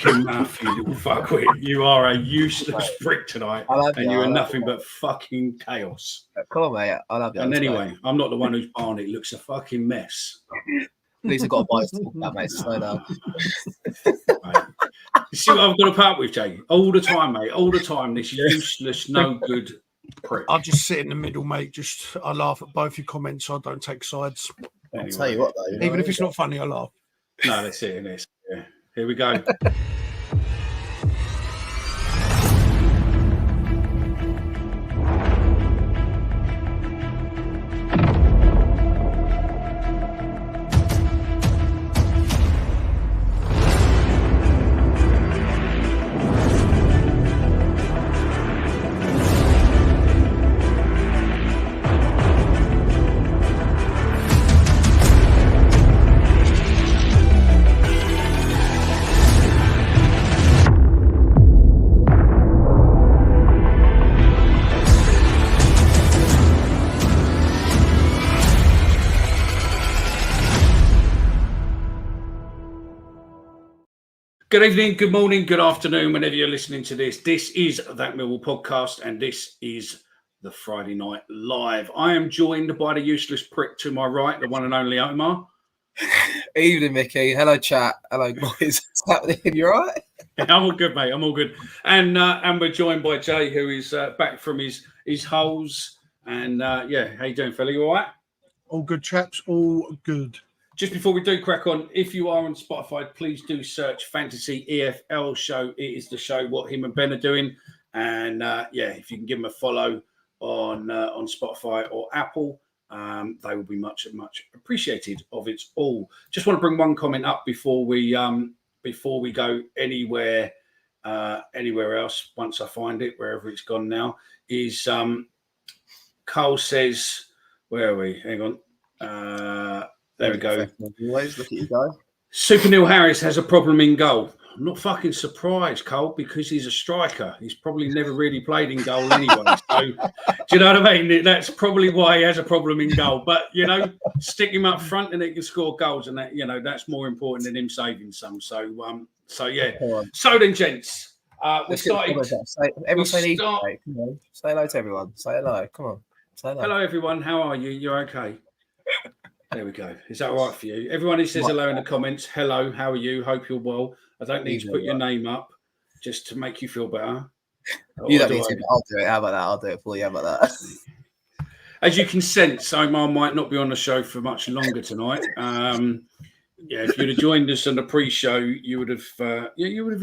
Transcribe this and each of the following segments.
mouth, you little fuckwit. You are a useless prick tonight, and you are nothing but fucking chaos. Come on, mate. I love you. And anyway, I'm not the one who's barn it. It looks a fucking mess. At least I've got a bite to talk about, mate. Slow down. You see what I've got to put up with, Jay? All the time, mate. All the time. This useless, no good prick. I'll just sit in the middle, mate. I laugh at both your comments, so I don't take sides. Anyway, I'll tell you what, though. Even if it's not funny, I laugh. No, that's it. It is. Yeah. Here we go. Good evening, good morning, good afternoon, whenever you're listening to this. This is That Millwall podcast, and this is the Friday Night Live. I am joined by the useless prick to my right, the one and only Omar. Evening, Mickey. Hello, chat. Hello, boys. What's happening? You all right? I'm all good, mate. I'm all good. And we're joined by Jay, who is back from his holes. And how you doing, fella? You all right? All good, chaps. All good. Just before we do crack on, if you are on Spotify, please do search Fantasy EFL Show. It is the show what him and Ben are doing. And if you can give them a follow on Spotify or Apple, they will be much appreciated of it all. Just want to bring one comment up before we go anywhere else. Once I find it, wherever it's gone now, is Carl says, where are we? Hang on. There we go. Always look at you, guys. Super Neil Harris has a problem in goal. I'm not fucking surprised, Cole, because he's a striker. He's probably never really played in goal anyway. So, do you know what I mean? That's probably why he has a problem in goal. But, stick him up front and he can score goals. And, that's more important than him saving some. So yeah. So then, gents, we're starting. Everyone say hello to everyone. Say hello. Come on. Say hello. Hello, everyone. How are you? You're okay? There we go. Is that all right for you? Everyone who says hello in the comments, hello, how are you? Hope you're well. I don't need to put your name up just to make you feel better. You don't need to. I'll do it. How about that? I'll do it for you. How about that? As you can sense, Omar might not be on the show for much longer tonight. If you'd have joined us on the pre-show, you would have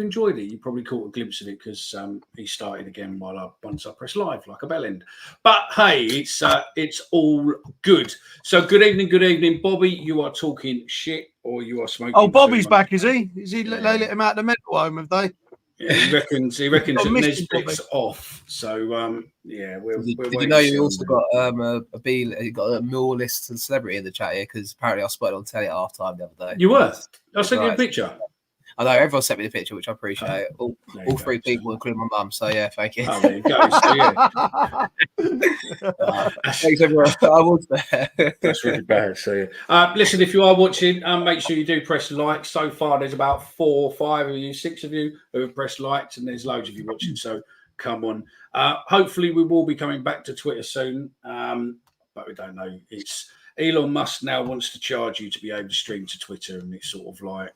enjoyed it. You probably caught a glimpse of it because he started again once I press live like a bellend. But hey, it's all good. So good evening, Bobby. You are talking shit or you are smoking? Oh, Bobby's back, is he? Is he? They let him out of the mental home, have they? Yeah, he reckons that Nesbitt's off. So we're did you know you also got you got a Millwall list and celebrity in the chat here because apparently I spotted on telly at half time the other day. You were? I sent you a picture. I know everyone sent me the picture, which I appreciate. All three people, including my mum. So yeah, thank you. Oh, there you go. So, yeah. Thanks everyone. I was there. That's really bad. So listen, if you are watching, make sure you do press like. So far, there's about 4 or 5 of you, 6 of you who have pressed likes, and there's loads of you watching. So come on. Hopefully, we will be coming back to Twitter soon, but we don't know. It's Elon Musk now wants to charge you to be able to stream to Twitter, and it's sort of like.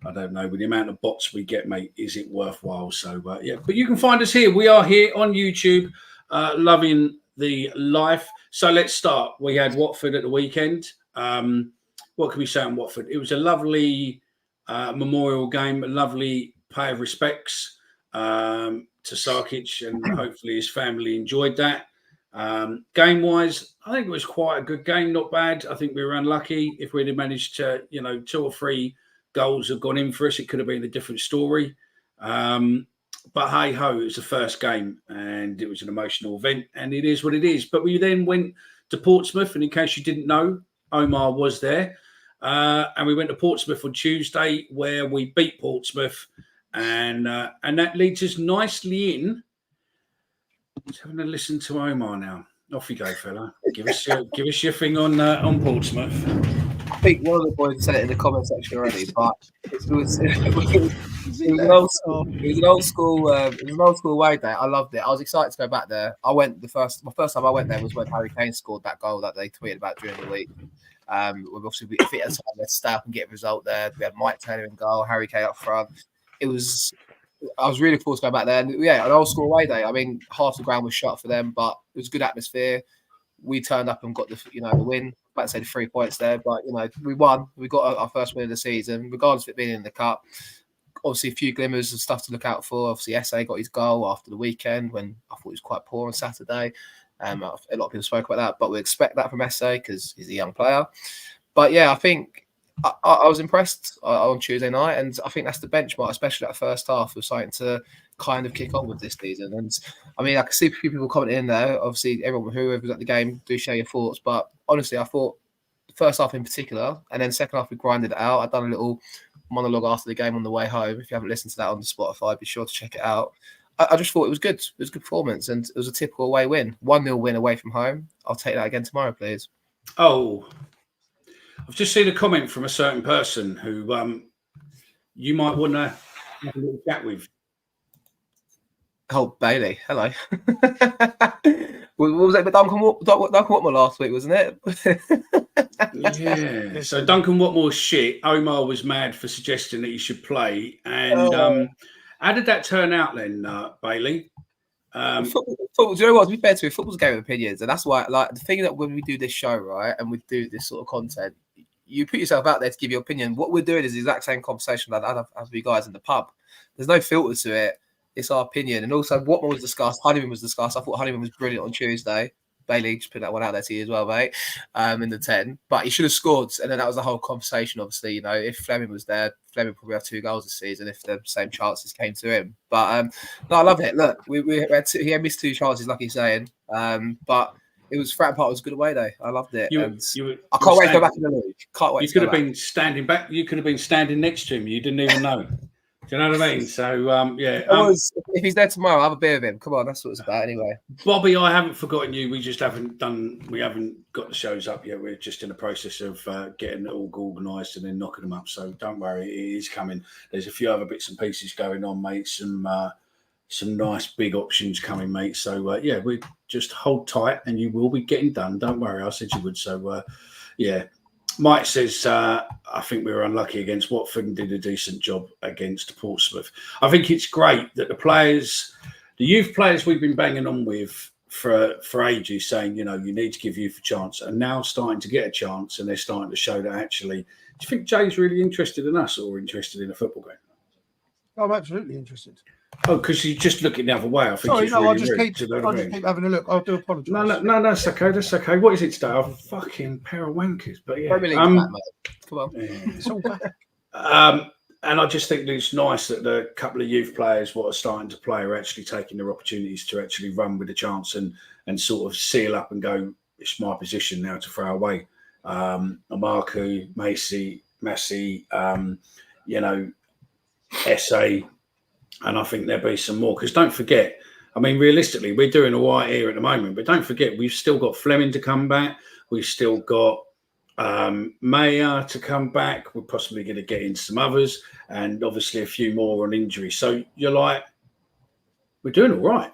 I don't know, with the amount of bots we get, mate, is it worthwhile? So, but you can find us here. We are here on YouTube, loving the life. So let's start. We had Watford at the weekend. What can we say on Watford? It was a lovely memorial game, a lovely pay of respects to Sarkic, and hopefully his family enjoyed that. Game-wise, I think it was quite a good game, not bad. I think we were unlucky. If we'd have managed to, 2 or 3 goals have gone in for us, it could have been a different story. But hey-ho, it was the first game and it was an emotional event and it is what it is. But we then went to Portsmouth, and in case you didn't know, Omar was there. And we went to Portsmouth on Tuesday where we beat Portsmouth. And that leads us nicely in. Let's have a listen to Omar now. Off you go, fella. Give us your thing on Portsmouth. think one of the boys said it in the comment section already, but it was an old school. It was an old school. It was an old school away day. I loved it. I was excited to go back there. I went my first time I went there was when Harry Kane scored that goal that they tweeted about during the week. Obviously, if it had time, let's stay up and get a result there. We had Mike Taylor in goal, Harry Kane up front. I was really forced to go back there. And yeah, an old school away day. I mean, half the ground was shut for them, but it was a good atmosphere. We turned up and got the win. About to say the 3 points there, but we won. We got our first win of the season, regardless of it being in the cup. Obviously, a few glimmers of stuff to look out for. Obviously, SA got his goal after the weekend when I thought he was quite poor on Saturday. A lot of people spoke about that, but we expect that from SA because he's a young player. But yeah, I think I was impressed on Tuesday night, and I think that's the benchmark, especially that first half, was starting to kind of kick on with this season. And I mean, I can see a few people commenting in there. Obviously, whoever was at the game, do share your thoughts. But honestly, I thought the first half in particular, and then second half we grinded it out. I've done a little monologue after the game on the way home. If you haven't listened to that on Spotify, be sure to check it out. I just thought it was good. It was a good performance, and it was a typical away win. 1-0 win away from home. I'll take that again tomorrow, please. Oh, I've just seen a comment from a certain person who you might want to have a little chat with. Oh, Bailey, hello. What was that? Duncan Watmore last week, wasn't it? Yeah. So Duncan Watmore's shit. Omar was mad for suggesting that he should play. And how did that turn out then, Bailey? Football, do you know what? To be fair to you, football's a game of opinions, and that's why, like, the thing that when we do this show, right, and we do this sort of content, you put yourself out there to give your opinion. What we're doing is the exact same conversation that I have with you guys in the pub. There's no filter to it. It's our opinion. And also, Watmore was discussed. Honeyman was discussed. I thought Honeyman was brilliant on Tuesday. Bailey, just put that one out there to you as well, mate, in the 10. But he should have scored. And then that was the whole conversation, obviously. If Fleming was there, Fleming would probably have 2 goals this season if the same chances came to him. But no, I love it. Look, we had he had missed 2 chances, like he's saying. But it was Fratton Park was a good away day. I loved it. I can't wait to go back in the league. Can't wait. You could have been standing back. You could have been standing next to him. You didn't even know. Do you know what I mean? So, yeah. If he's there tomorrow, I'll have a beer with him. Come on, that's what it's about anyway. Bobby, I haven't forgotten you. We just haven't got the shows up yet. We're just in the process of getting it all organised and then knocking them up. So don't worry, it is coming. There's a few other bits and pieces going on, mate. Some nice big options coming, mate. So, yeah, we just hold tight and you will be getting done. Don't worry, I said you would. So, yeah. Mike says, I think we were unlucky against Watford and did a decent job against Portsmouth. I think it's great that the youth players we've been banging on with for ages, saying, you need to give youth a chance, are now starting to get a chance, and they're starting to show that actually. Do you think Jay's really interested in us or interested in a football game? I'm absolutely interested. Oh, because you're just looking the other way. I think I'll just keep having a look. I do apologise. No, that's okay. That's okay. What is it today? I'm fucking pair of wankers. But yeah, come on. Yeah. It's all back. And I just think it's nice that the couple of youth players what are starting to play are actually taking their opportunities to actually run with a chance and sort of seal up and go, it's my position now to throw away. Marku, Massey, SA. And I think there'll be some more. Because don't forget, I mean, realistically, we're doing all right here at the moment. But don't forget, we've still got Fleming to come back. We've still got Mayer to come back. We're possibly going to get in some others. And obviously a few more on injury. So you're like, we're doing all right.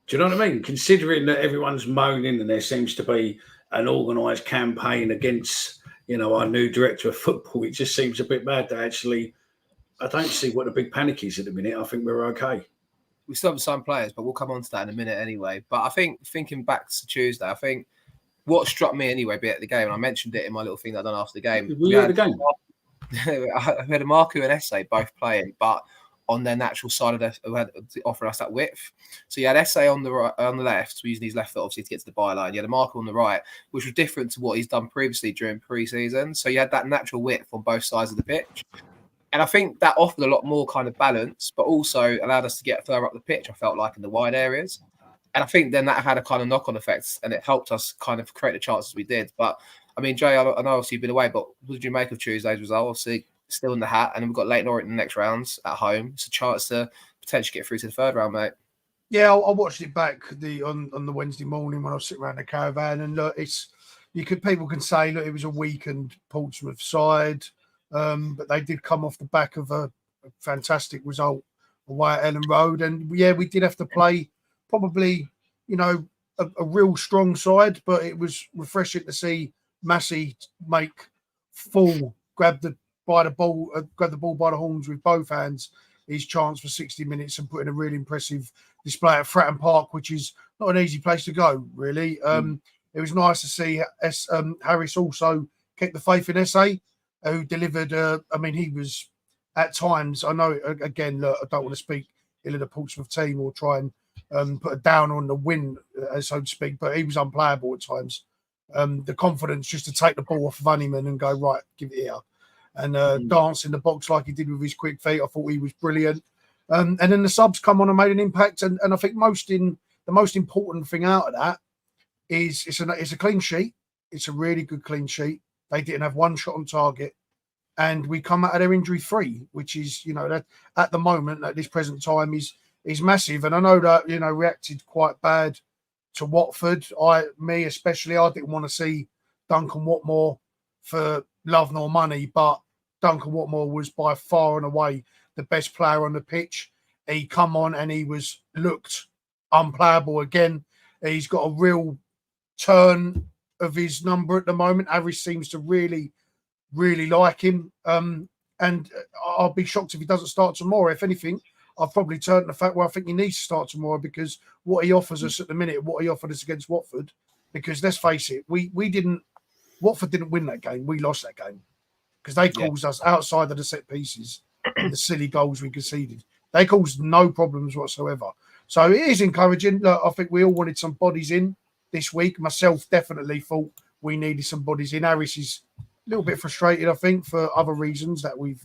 Do you know what I mean? Considering that everyone's moaning and there seems to be an organised campaign against, our new director of football, it just seems a bit bad that actually... I don't see what the big panic is at the minute. I think we're okay. We still have some players, but we'll come on to that in a minute anyway. But I think, thinking back to Tuesday, I think what struck me anyway, be at the game, and I mentioned it in my little thing that I done after the game. Were you at the game? I had a Marku and SA both playing, but on their natural side of offering us that width. So you had SA on the right, on the left, so using his left foot obviously to get to the byline. You had a Marku on the right, which was different to what he's done previously during pre-season. So you had that natural width on both sides of the pitch. And I think that offered a lot more kind of balance, but also allowed us to get further up the pitch, I felt like, in the wide areas. And I think then that had a kind of knock-on effect, and it helped us kind of create the chances we did. But, I mean, Jay, I know obviously you've been away, but what did you make of Tuesday's result? Obviously, still in the hat, and then we've got Leyton Orient in the next rounds at home. It's a chance to potentially get through to the third round, mate. Yeah, I watched it back on the Wednesday morning when I was sitting around the caravan, and it's people can say, look, it was a weakened Portsmouth side, but they did come off the back of a fantastic result away at Ellen Road. And yeah, we did have to play probably, a real strong side, but it was refreshing to see Massey grab the ball by the horns with both hands, his chance for 60 minutes and put in a really impressive display at Fratton Park, which is not an easy place to go, really. It was nice to see Harris also kept the faith in SA, who delivered. He was at times. I know, again, look, I don't want to speak ill of the Portsmouth team or try and put a down on the win, so to speak, but he was unplayable at times. The confidence just to take the ball off of Honeyman and go, right, give it here. And dance in the box like he did with his quick feet. I thought he was brilliant. And then the subs come on and made an impact. And I think the most important thing out of that is it's a clean sheet. It's a really good clean sheet. They didn't have one shot on target. And we come out of their injury free, which is, that at the moment, at this present time, is massive. And I know that, reacted quite bad to Watford. Me especially, I didn't want to see Duncan Watmore for love nor money, but Duncan Watmore was by far and away the best player on the pitch. He come on and he looked unplayable again. He's got a real turn of his number at the moment. Harris seems to really, really like him. And I'll be shocked if he doesn't start tomorrow. If anything, I've probably turned to the fact where I think he needs to start tomorrow, because what he offers us at the minute, what he offered us against Watford, because let's face it, Watford didn't win that game. We lost that game because they caused us outside of the set pieces and the silly goals we conceded. They caused no problems whatsoever. So it is encouraging. Look, I think we all wanted some bodies in this week. Myself definitely thought we needed some bodies in. Harris is a little bit frustrated, I think, for other reasons that we've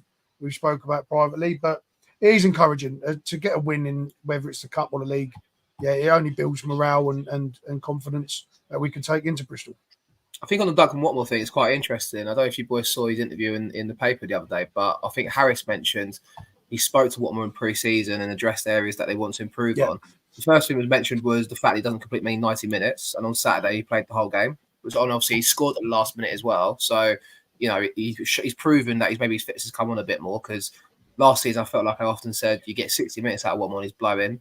spoke about privately. But it is encouraging to get a win in, whether it's the cup or the league. Yeah, it only builds morale and confidence that we can take into Bristol. I think on the Duncan Watmore thing, it's quite interesting. I don't know if you boys saw his interview in the paper the other day, but I think Harris mentioned he spoke to Watmore in pre-season and addressed areas that they want to improve on. The first thing was mentioned was the fact he doesn't complete many 90 minutes, and on Saturday he played the whole game. Which obviously he scored at the last minute as well. So, he's proven that his fitness has come on a bit more, because last season I felt like I often said you get 60 minutes out of Watmore and he's blowing.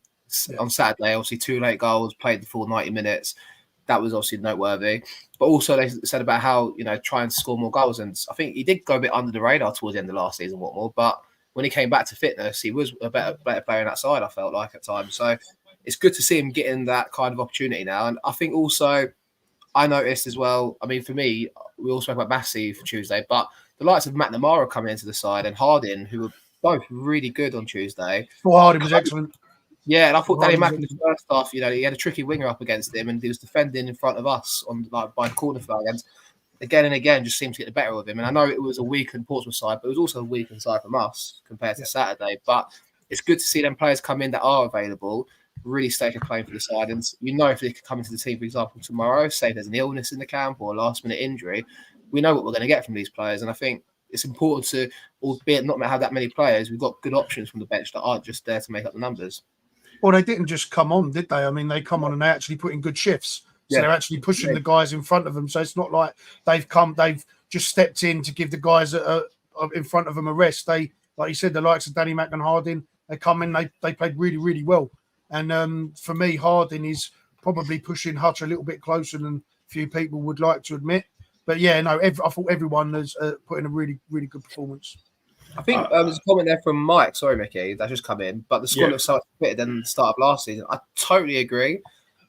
Yeah. On Saturday, obviously 2 late goals, played the full 90 minutes. That was obviously noteworthy. But also they said about how, try and score more goals. And I think he did go a bit under the radar towards the end of last season, Watmore. But when he came back to fitness, he was a better player on that side, I felt like, at times. So it's good to see him getting that kind of opportunity now. And I think also I noticed as well, for me, we all spoke about Massey for Tuesday, but the likes of McNamara coming into the side and Harding, who were both really good on Tuesday. Well, Harding was excellent. Yeah, and I thought Danny Mack in the first half, he had a tricky winger up against him, and he was defending in front of us by corner flag, and again and again just seemed to get the better of him. And I know it was a weakened Portsmouth side, but it was also a weakened side from us compared to Saturday. But it's good to see them players come in that are available, really stake a claim for the side. And if they could come into the team, for example, tomorrow, say there's an illness in the camp or a last-minute injury, we know what we're going to get from these players. And I think it's important to, albeit not have that many players, we've got good options from the bench that aren't just there to make up the numbers. Well, they didn't just come on, did they? They come on and they actually put in good shifts. So they're actually pushing the guys in front of them. So it's not like they've just stepped in to give the guys in front of them a rest. They, like you said, the likes of Danny Mack and Harding, they come in, they played really, really well. And for me, Harding is probably pushing Hutch a little bit closer than a few people would like to admit. But I thought everyone has put in a really, really good performance. I think there's a comment there from Mike. Sorry, Mickey, that's just come in. But the squad looks so much better than the start of last season. I totally agree.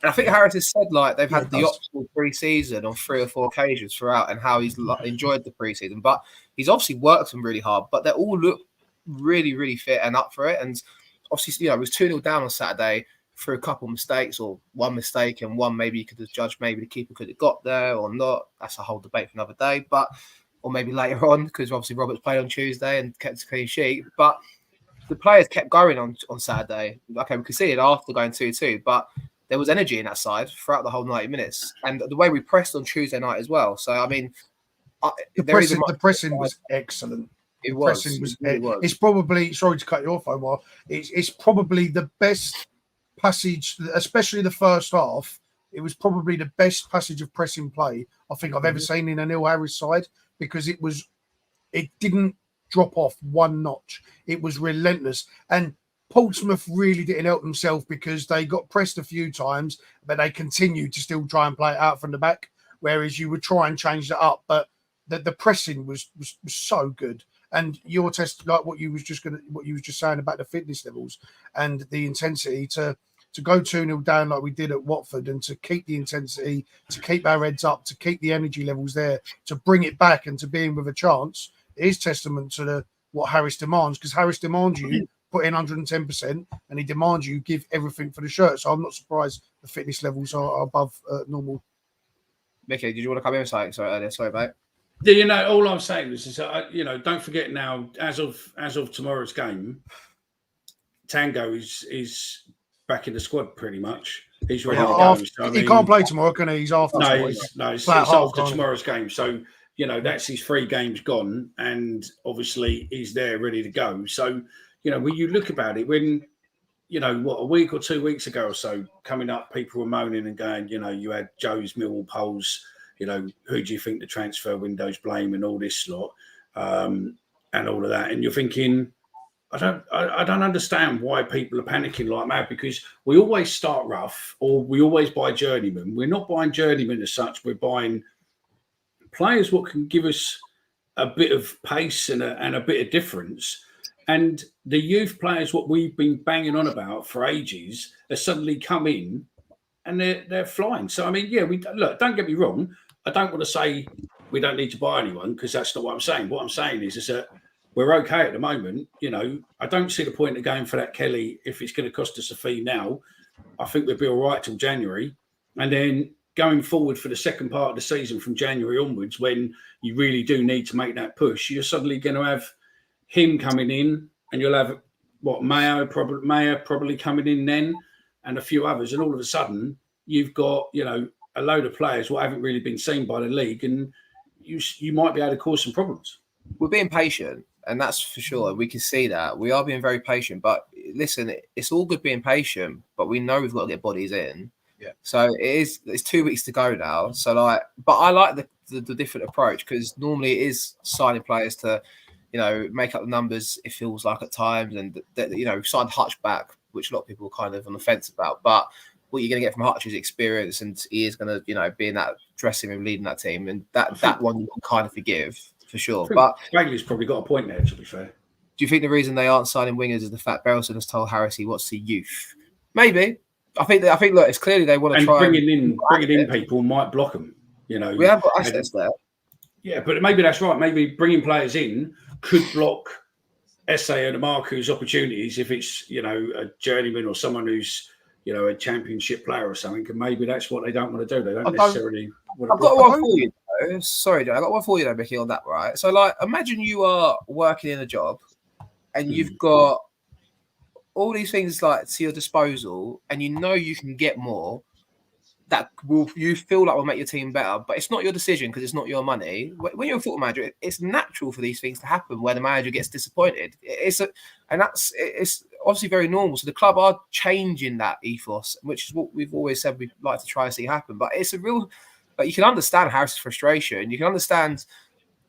And I think Harris has said they've had the optimal pre-season on 3 or 4 occasions throughout, and how he's enjoyed the pre-season. But he's obviously worked them really hard. But they all look really, really fit and up for it. And obviously, it was 2-0 down on Saturday through a couple of mistakes, or one mistake, and one maybe you could have judged maybe the keeper could have got there or not. That's a whole debate for another day. Or maybe later on, because obviously Roberts played on Tuesday and kept a clean sheet. But the players kept going on Saturday. Okay, we conceded after going 2-2, but there was energy in that side throughout the whole 90 minutes. And the way we pressed on Tuesday night as well. So, the pressing was excellent. It was. It's probably, sorry to cut you off, Omar, it's probably the best passage, especially the first half, it was probably the best passage of pressing play I think I've ever seen in a Neil Harris side, because it didn't drop off one notch. It was relentless. And Portsmouth really didn't help themselves, because they got pressed a few times, but they continued to still try and play it out from the back, whereas you would try and change that up. But the pressing was so good. And your test, like what you was just saying about the fitness levels and the intensity to go 2-0 down like we did at Watford, and to keep the intensity, to keep our heads up, to keep the energy levels there, to bring it back and to be in with a chance, is testament to what Harris demands, because Harris demands you put in 110%, and he demands you give everything for the shirt. So I'm not surprised the fitness levels are above normal. Mickey, did you want to come in with something? Sorry, mate. Yeah, all I'm saying is, don't forget now, as of tomorrow's game, Tango is back in the squad pretty much. He's ready to go. So, he can't play tomorrow, can he? He's after. It's after tomorrow's game. So, that's his 3 games gone, and obviously he's there ready to go. So, when you look about it, when, a week or 2 weeks ago or so, coming up, people were moaning and going, you had Joe's Millwall polls, who do you think the transfer window's blame and all this lot, and all of that. And you're thinking, I don't understand why people are panicking like mad, because we always start rough, or we always buy journeymen. We're not buying journeymen as such. We're buying players what can give us a bit of pace and a bit of difference. And the youth players, what we've been banging on about for ages, have suddenly come in and they're flying. So, I mean, look, don't get me wrong. I don't want to say we don't need to buy anyone, because that's not what I'm saying. What I'm saying is that we're okay at the moment. I don't see the point of going for that Kelly if it's going to cost us a fee now. I think we'll be all right till January. And then going forward for the second part of the season from January onwards, when you really do need to make that push, you're suddenly going to have him coming in, and you'll have Mayer probably coming in then, and a few others. And all of a sudden, you've got, a load of players what haven't really been seen by the league, and you might be able to cause some problems. We're being patient, and that's for sure. We can see that. We are being very patient. But listen, it's all good being patient, but we know we've got to get bodies in. Yeah. So it's 2 weeks to go now. So but I like the different approach, because normally it is signing players to, make up the numbers, it feels like at times. And, we've signed Hutch back, which a lot of people are kind of on the fence about. But what you're going to get from Hutch is experience, and he is going to, be in that dressing room leading that team. And that one you can kind of forgive, for sure. But Bagley's probably got a point there, to be fair. Do you think the reason they aren't signing wingers is the fact Berylson has told Harris he wants the youth? Maybe. I think. Look, it's clearly they want to try. Bringing in people might block them. We have got assets there. Yeah, but maybe that's right. Maybe bringing players in could block Essay and Marco's opportunities if it's a journeyman or someone who's a championship player or something. And maybe that's what they don't want to do. They don't necessarily want to. I've got one for you though. Sorry, Joe. I got one for you though, Mickey, on that, right? So, imagine you are working in a job and you've got all these things to your disposal, and you can get more that you feel like will make your team better, but it's not your decision because it's not your money. When you're a football manager, it's natural for these things to happen where the manager gets disappointed. It's obviously very normal. So the club are changing that ethos, which is what we've always said we'd like to try and see happen. But it's a real, but you can understand Harris's frustration. You can understand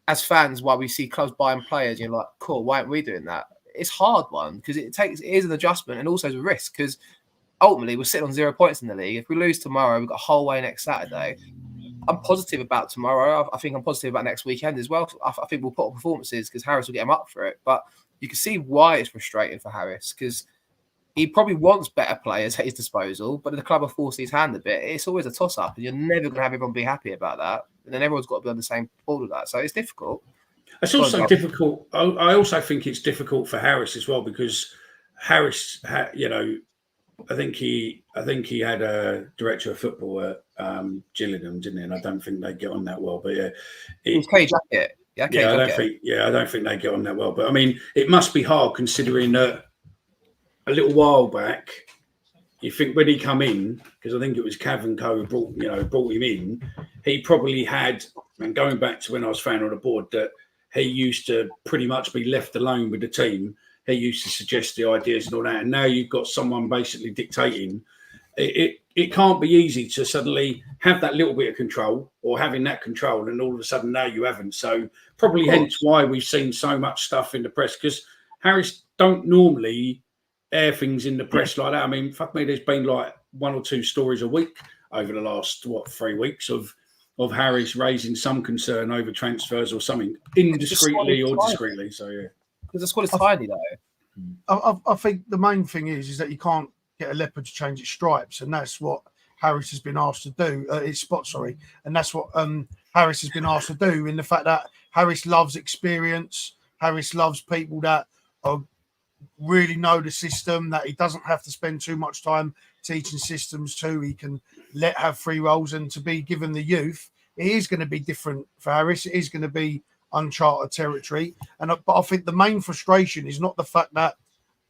as fans why we see clubs buying players. You're like, cool, why aren't we doing that? It's a hard one because it is an adjustment and also a risk because ultimately we're sitting on 0 points in the league. If we lose tomorrow, we've got a whole way next Saturday. I'm positive about tomorrow. I think I'm positive about next weekend as well. I think we'll put up performances because Harris will get him up for it. But you can see why it's frustrating for Harris because he probably wants better players at his disposal, but the club have forced his hand a bit. It's always a toss-up, and you're never going to have everyone be happy about that. And then everyone's got to be on the same board with that. So it's difficult. It's also difficult. I also think it's difficult for Harris as well because Harris, I think he had a director of football at Gillingham, didn't he? And I don't think they get on that well. But yeah, it's Kay Jacket. I don't think they get on that well. But I mean, it must be hard considering that a little while back, you think when he come in, because I think it was Cav and Co who brought him in, he probably had, and going back to when I was fan on the board, that he used to pretty much be left alone with the team. He used to suggest the ideas and all that. And now you've got someone basically dictating it can't be easy to suddenly have that little bit of control or having that control, and all of a sudden now you haven't. So probably hence why we've seen so much stuff in the press, because Harris don't normally air things in the press like that. I mean, fuck me, there's been like 1 or 2 stories a week over the last 3 weeks of Harris raising some concern over transfers or something, indiscreetly or discreetly. So yeah, because the squad is tiny though. I think the main thing is that you can't get a leopard to change its stripes, and that's what Harris has been asked to do. Its spot, sorry, and that's what Harris has been asked to do. In the fact that Harris loves experience, Harris loves people that really know the system, that he doesn't have to spend too much time teaching systems to. He can have free roles, and to be given the youth, it is going to be different for Harris. It is going to be uncharted territory, but I think the main frustration is not the fact that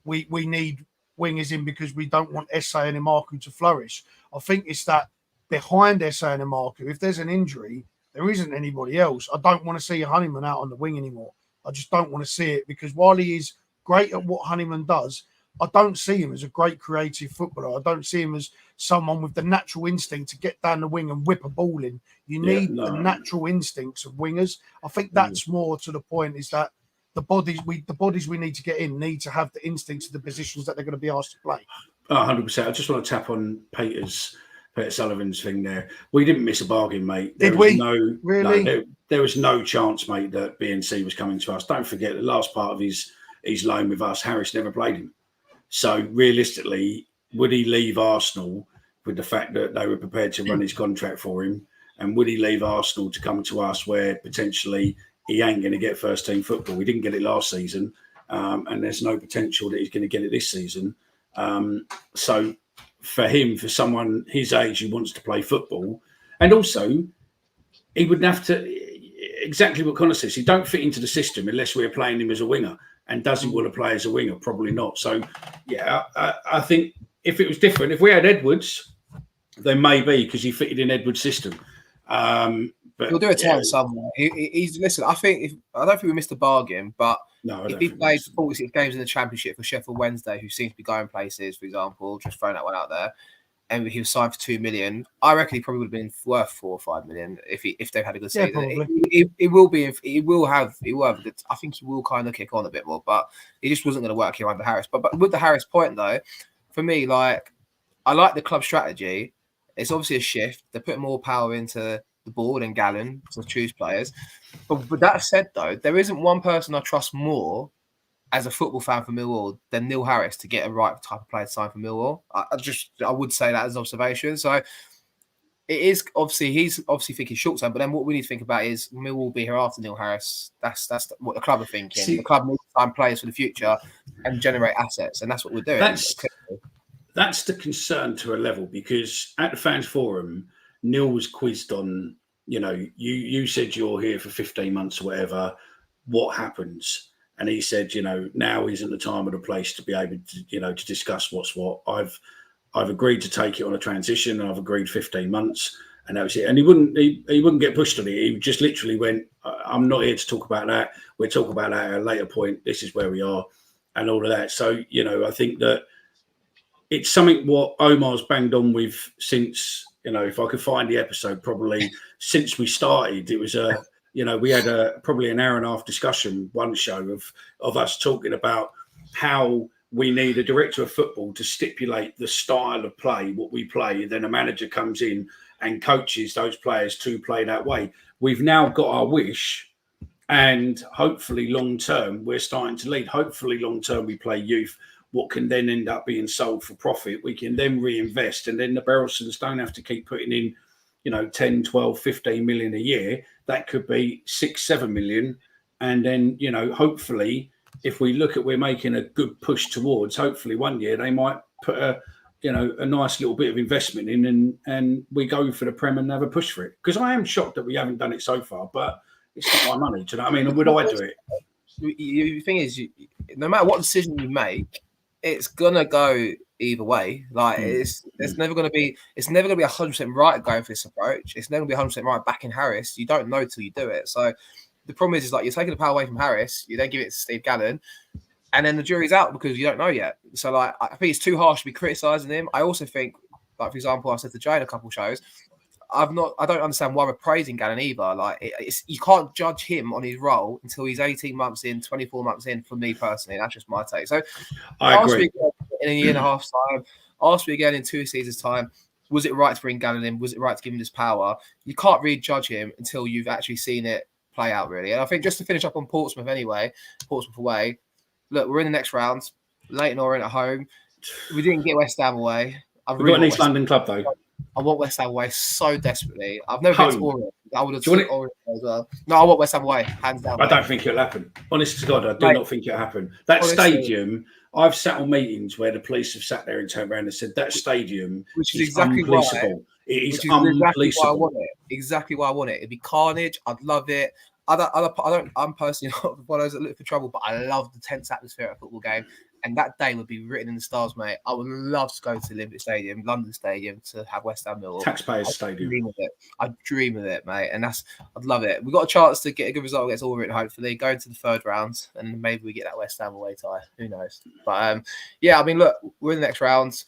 we need wingers in because we don't want Essa and Imaku to flourish. I think it's that behind Essa and Imaku, if there's an injury, there isn't anybody else. I don't want to see Honeyman out on the wing anymore. I just don't want to see it, because while he is great at what Honeyman does, I don't see him as a great creative footballer. I don't see him as someone with the natural instinct to get down the wing and whip a ball in. You need the natural instincts of wingers. I think that's more to the point, is that the bodies we need to get in need to have the instincts of the positions that they're going to be asked to play. 100%. I just want to tap on Peter Sullivan's thing there. We didn't miss a bargain, mate. Did we? There was no chance, mate, that BNC was coming to us. Don't forget the last part of his loan with us, Harris never played him. So realistically, would he leave Arsenal with the fact that they were prepared to run his contract for him? And would he leave Arsenal to come to us where potentially he ain't going to get first team football? We didn't get it last season, and there's no potential that he's going to get it this season. So for him, for someone his age who wants to play football, and also he wouldn't have to, exactly what Connor says, he don't fit into the system unless we're playing him as a winger. And does he want to play as a winger? Probably not. So, yeah, I think if it was different, if we had Edwards, then maybe, because he fitted in Edwards' system. But he'll do a turn somewhere. He's listen. I don't think we missed a bargain, but if he played 46 games in the Championship for Sheffield Wednesday, who seems to be going places, for example, just throwing that one out there, and he was signed for $2 million, I reckon he probably would have been worth $4 or $5 million if they've had a good season. It will be. He will have a good. I think he will kind of kick on a bit more, but he just wasn't going to work here under Harris. But with the Harris point though, for me, like, I like the club strategy. It's obviously a shift. They're putting more power into the board and Gallon to choose players. But with that said, though, there isn't one person I trust more as a football fan for Millwall than Neil Harris to get a right type of player to sign for Millwall. I would say that as an observation. So it is obviously, he's obviously thinking short term, but then what we need to think about is Millwall will be here after Neil Harris. That's what the club are thinking. The club needs to sign players for the future and generate assets, and that's what we're doing. That's the concern to a level, because at the fans forum, Neil was quizzed on, you said you're here for 15 months or whatever. What happens? And he said, now isn't the time or the place to be able to, to discuss what's what. I've agreed to take it on a transition, and I've agreed 15 months, and that was it. And he wouldn't get pushed on it. He just literally went, I'm not here to talk about that. We'll talk about that at a later point. This is where we are, and all of that. So, I think that it's something what Omar's banged on with since, if I could find the episode, probably since we started. It was we had probably an hour and a half discussion, one show of us talking about how we need a director of football to stipulate the style of play, what we play. Then a manager comes in and coaches those players to play that way. We've now got our wish, and hopefully long term, we're starting to lead. Hopefully long term, we play youth, what can then end up being sold for profit. We can then reinvest, and then the Berylsons don't have to keep putting in 10, 12, 15 million a year. That could be 6, 7 million. And then, hopefully, if we look at we're making a good push towards, hopefully one year they might put a nice little bit of investment in, and we go for the Prem and have a push for it. Because I am shocked that we haven't done it so far, but it's not my money. Do you know what I mean? And would I do it? The thing is, no matter what decision you make, it's gonna go either way. Like it's never gonna be 100% right going for this approach. It's never gonna be 100% right backing Harris. You don't know till you do it. So the problem is like you're taking the power away from Harris. You then give it to Steve Gallon, and then the jury's out because you don't know yet. So like I think it's too harsh to be criticising him. I also think Like, for example, I said to Jay in a couple of shows, I don't understand why we're praising Gannon either. Like, you can't judge him on his role until he's 18 months in, 24 months in. For me personally, that's just my take. So, I agree. In a year and a half's time, ask me again in 2 seasons' time. Was it right to bring Gannon in? Was it right to give him this power? You can't really judge him until you've actually seen it play out, really. And I think just to finish up on Portsmouth anyway, Portsmouth away. Look, we're in the next round. Leighton Orient at home. We didn't get West Ham away. We've got an East London club, though. I want West Ham away so desperately. I've never been to Orient. I would have took Orient as well. No, I want West Ham away, hands down. I don't think it'll happen. Honest to God, I do not think it'll happen. That stadium, I've sat on meetings where the police have sat there and turned around and said that stadium which is exactly unpoliceable. It is unpoliceable. Exactly why I want it. It'd be carnage. I'd love it. I'm personally not one of those that look for trouble, but I love the tense atmosphere at a football game. And that day would be written in the stars, mate. I would love to go to Olympic Stadium, London Stadium, to have West Ham Millwall. Taxpayers Stadium. I dream of it, mate. And I'd love it. We've got a chance to get a good result against Orient, hopefully, go into the third round, and maybe we get that West Ham away tie. Who knows? But yeah, I mean, look, we're in the next round.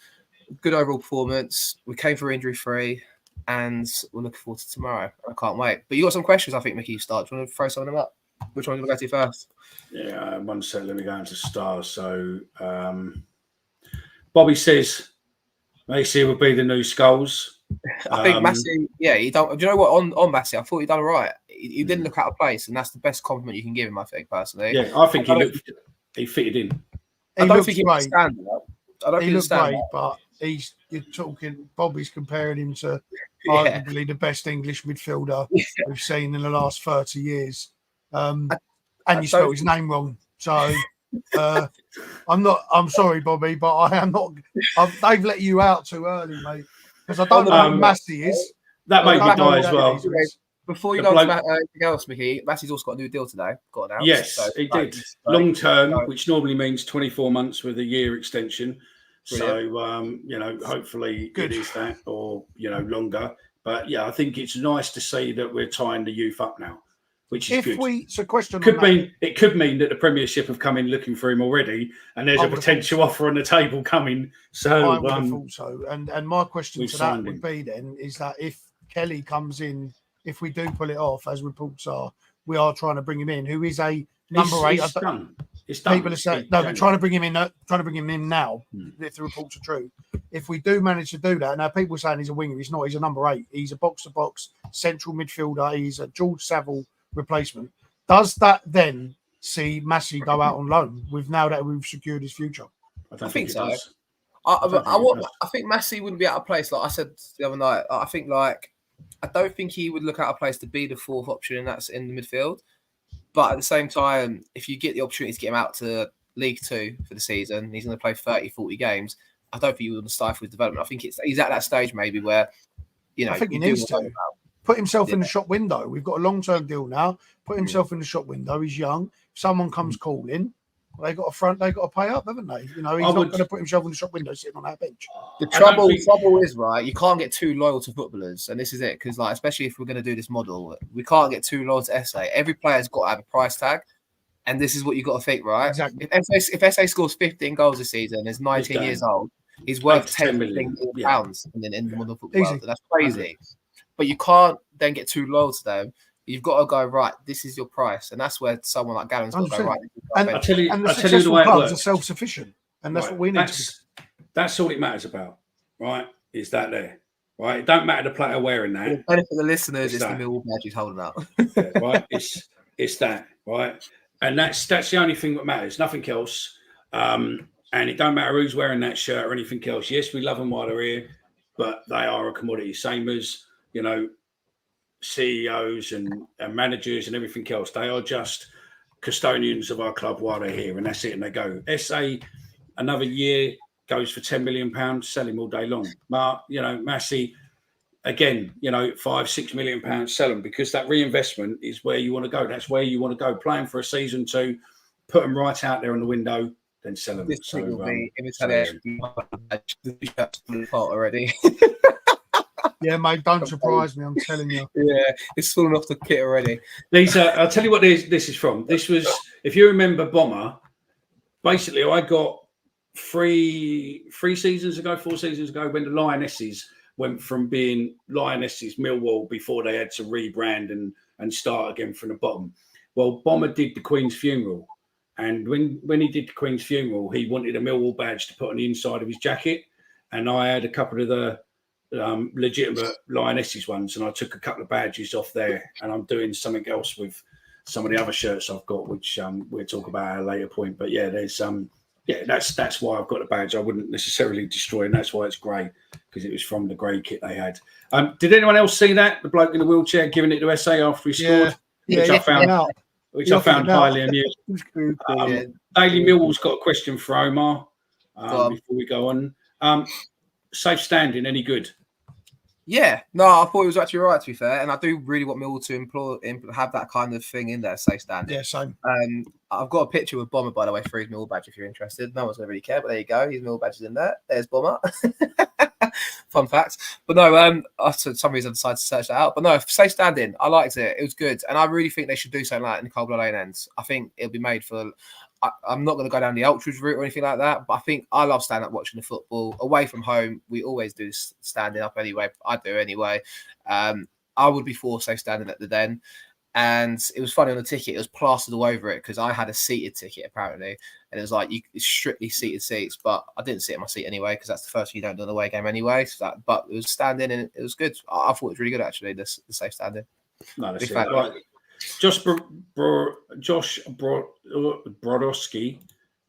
Good overall performance. We came through injury-free, and we're looking forward to tomorrow. I can't wait. But you got some questions, I think, Mickey, you start. Do you want to throw some of them up? Which one do you want to go to first? Yeah, one sec. Let me go into stars. So, Bobby says Massey will be the new Skulls. I think Massey. Yeah, he don't. Do you know what? On Massey, I thought he done all right. He didn't look out of place, and that's the best compliment you can give him. I think personally. Yeah, I think he fitted in. I don't think he was standing up. I don't think he looked great, but you're talking. Bobby's comparing him to arguably the best English midfielder we've seen in the last 30 years. And you spelled his name wrong. So I'm sorry, Bobby, but I am not. They've let you out too early, mate. Because I don't know who Massey is. That made me die as well. Before you go to anything else, Mickey, Massey's also got a new deal today. Got announced. Yes, he did. Long term, which normally means 24 months with a year extension. Brilliant. So, hopefully it is that or, longer. But, yeah, I think it's nice to see that we're tying the youth up now, which is good. It could mean that the Premiership have come in looking for him already and there's a potential offer on the table coming. So I would have thought so. And my question to that would be then is that if Kelly comes in, if we do pull it off, as reports are, we are trying to bring him in, who is a number 8. It's done. It's done. People are saying no, but trying to bring him in now. If the reports are true, if we do manage to do that, now people are saying he's a winger. He's not. He's a number 8. He's a box-to-box central midfielder. He's a George Savile replacement. Does that then see Massey go out on loan with now that we've secured his future? I think so. I think Massey wouldn't be out of place. Like I said the other night, I don't think he would look out of place to be the fourth option, and that's in the midfield. But at the same time, if you get the opportunity to get him out to League 2 for the season, he's going to play 30, 40 games. I don't think he would stifle his development. I think he's at that stage maybe where, I think he needs to put himself in the shop window. We've got a long-term deal now. Put himself in the shop window. He's young. If someone comes calling, they got to pay up, haven't they? He's not going to put himself in the shop window sitting on that bench. The trouble is, right, you can't get too loyal to footballers, and this is it, because especially if we're going to do this model, we can't get too loyal to SA. Every player's got to have a price tag, and this is what you've got to think, right? Exactly. If SA scores 15 goals this season, is 19 years old, he's worth 10 million pounds in the modern football world. That's crazy. But you can't then get too loyal to them. You've got to go, right, this is your price. And that's where someone like Gallon's got to go, right. And the successful clubs are self-sufficient. And that's what we need to do. That's all it matters about, right? Is that there, right? It don't matter the player wearing that. The benefit of the listeners, it's the Millwall badge he's holding up. Right? It's that, right? And that's the only thing that matters, nothing else. And it don't matter who's wearing that shirt or anything else. Yes, we love them while they're here, but they are a commodity. Same as, CEOs and managers and everything else. They are just custodians of our club while they're here, and that's it. And they go. SA, another year, goes for £10 million, sell him all day long. But, Massey, again, £5-6 million, sell them, because that reinvestment is where you want to go. That's where you want to go. Playing for a season to put them right out there on the window, then sell them. This will be already. Yeah, mate, don't surprise me. I'm telling you. Yeah, it's falling off the kit already. These I'll tell you what this is from. This was, if you remember Bomber, basically I got 4 seasons ago, when the Lionesses went from being Lionesses Millwall before they had to rebrand and start again from the bottom. Well, Bomber did the Queen's funeral, and when he did the Queen's funeral, he wanted a Millwall badge to put on the inside of his jacket, and I had a couple of the legitimate Lionesses ones, and I took a couple of badges off there, and I'm doing something else with some of the other shirts I've got, which we'll talk about at a later point. But yeah, there's that's why I've got the badge. I wouldn't necessarily destroy, and that's why it's grey, because it was from the grey kit they had. Did anyone else see that? The bloke in the wheelchair giving it to SA after he scored, which I found highly amusing. Daily Millwall's got a question for Omar before we go on. Safe standing, any good? Yeah, no, I thought it was actually right, to be fair, and I do really want Millwall to have that kind of thing in there, safe standing. Yeah, same. I've got a picture with Bomber, by the way, for his Millwall badge, if you're interested. No one's going to really care, but there you go. His Millwall badge is in there. There's Bomber. Fun fact. But no, for some reason I decided to search that out. But no, safe standing, I liked it. It was good. And I really think they should do something like that in the Cold Lane ends. I think it'll be made for... I'm not going to go down the ultras route or anything like that, but I think I love standing up watching the football. Away from home, we always do standing up anyway. I do anyway. I would be for safe standing at the Den. And it was funny on the ticket, it was plastered all over it because I had a seated ticket apparently. And it was like, it's strictly seated seats, but I didn't sit in my seat anyway because that's the first thing you don't do on the away game anyway. So but it was standing and it was good. I thought it was really good actually, the safe standing. No, that's it. Right. Josh Brodowski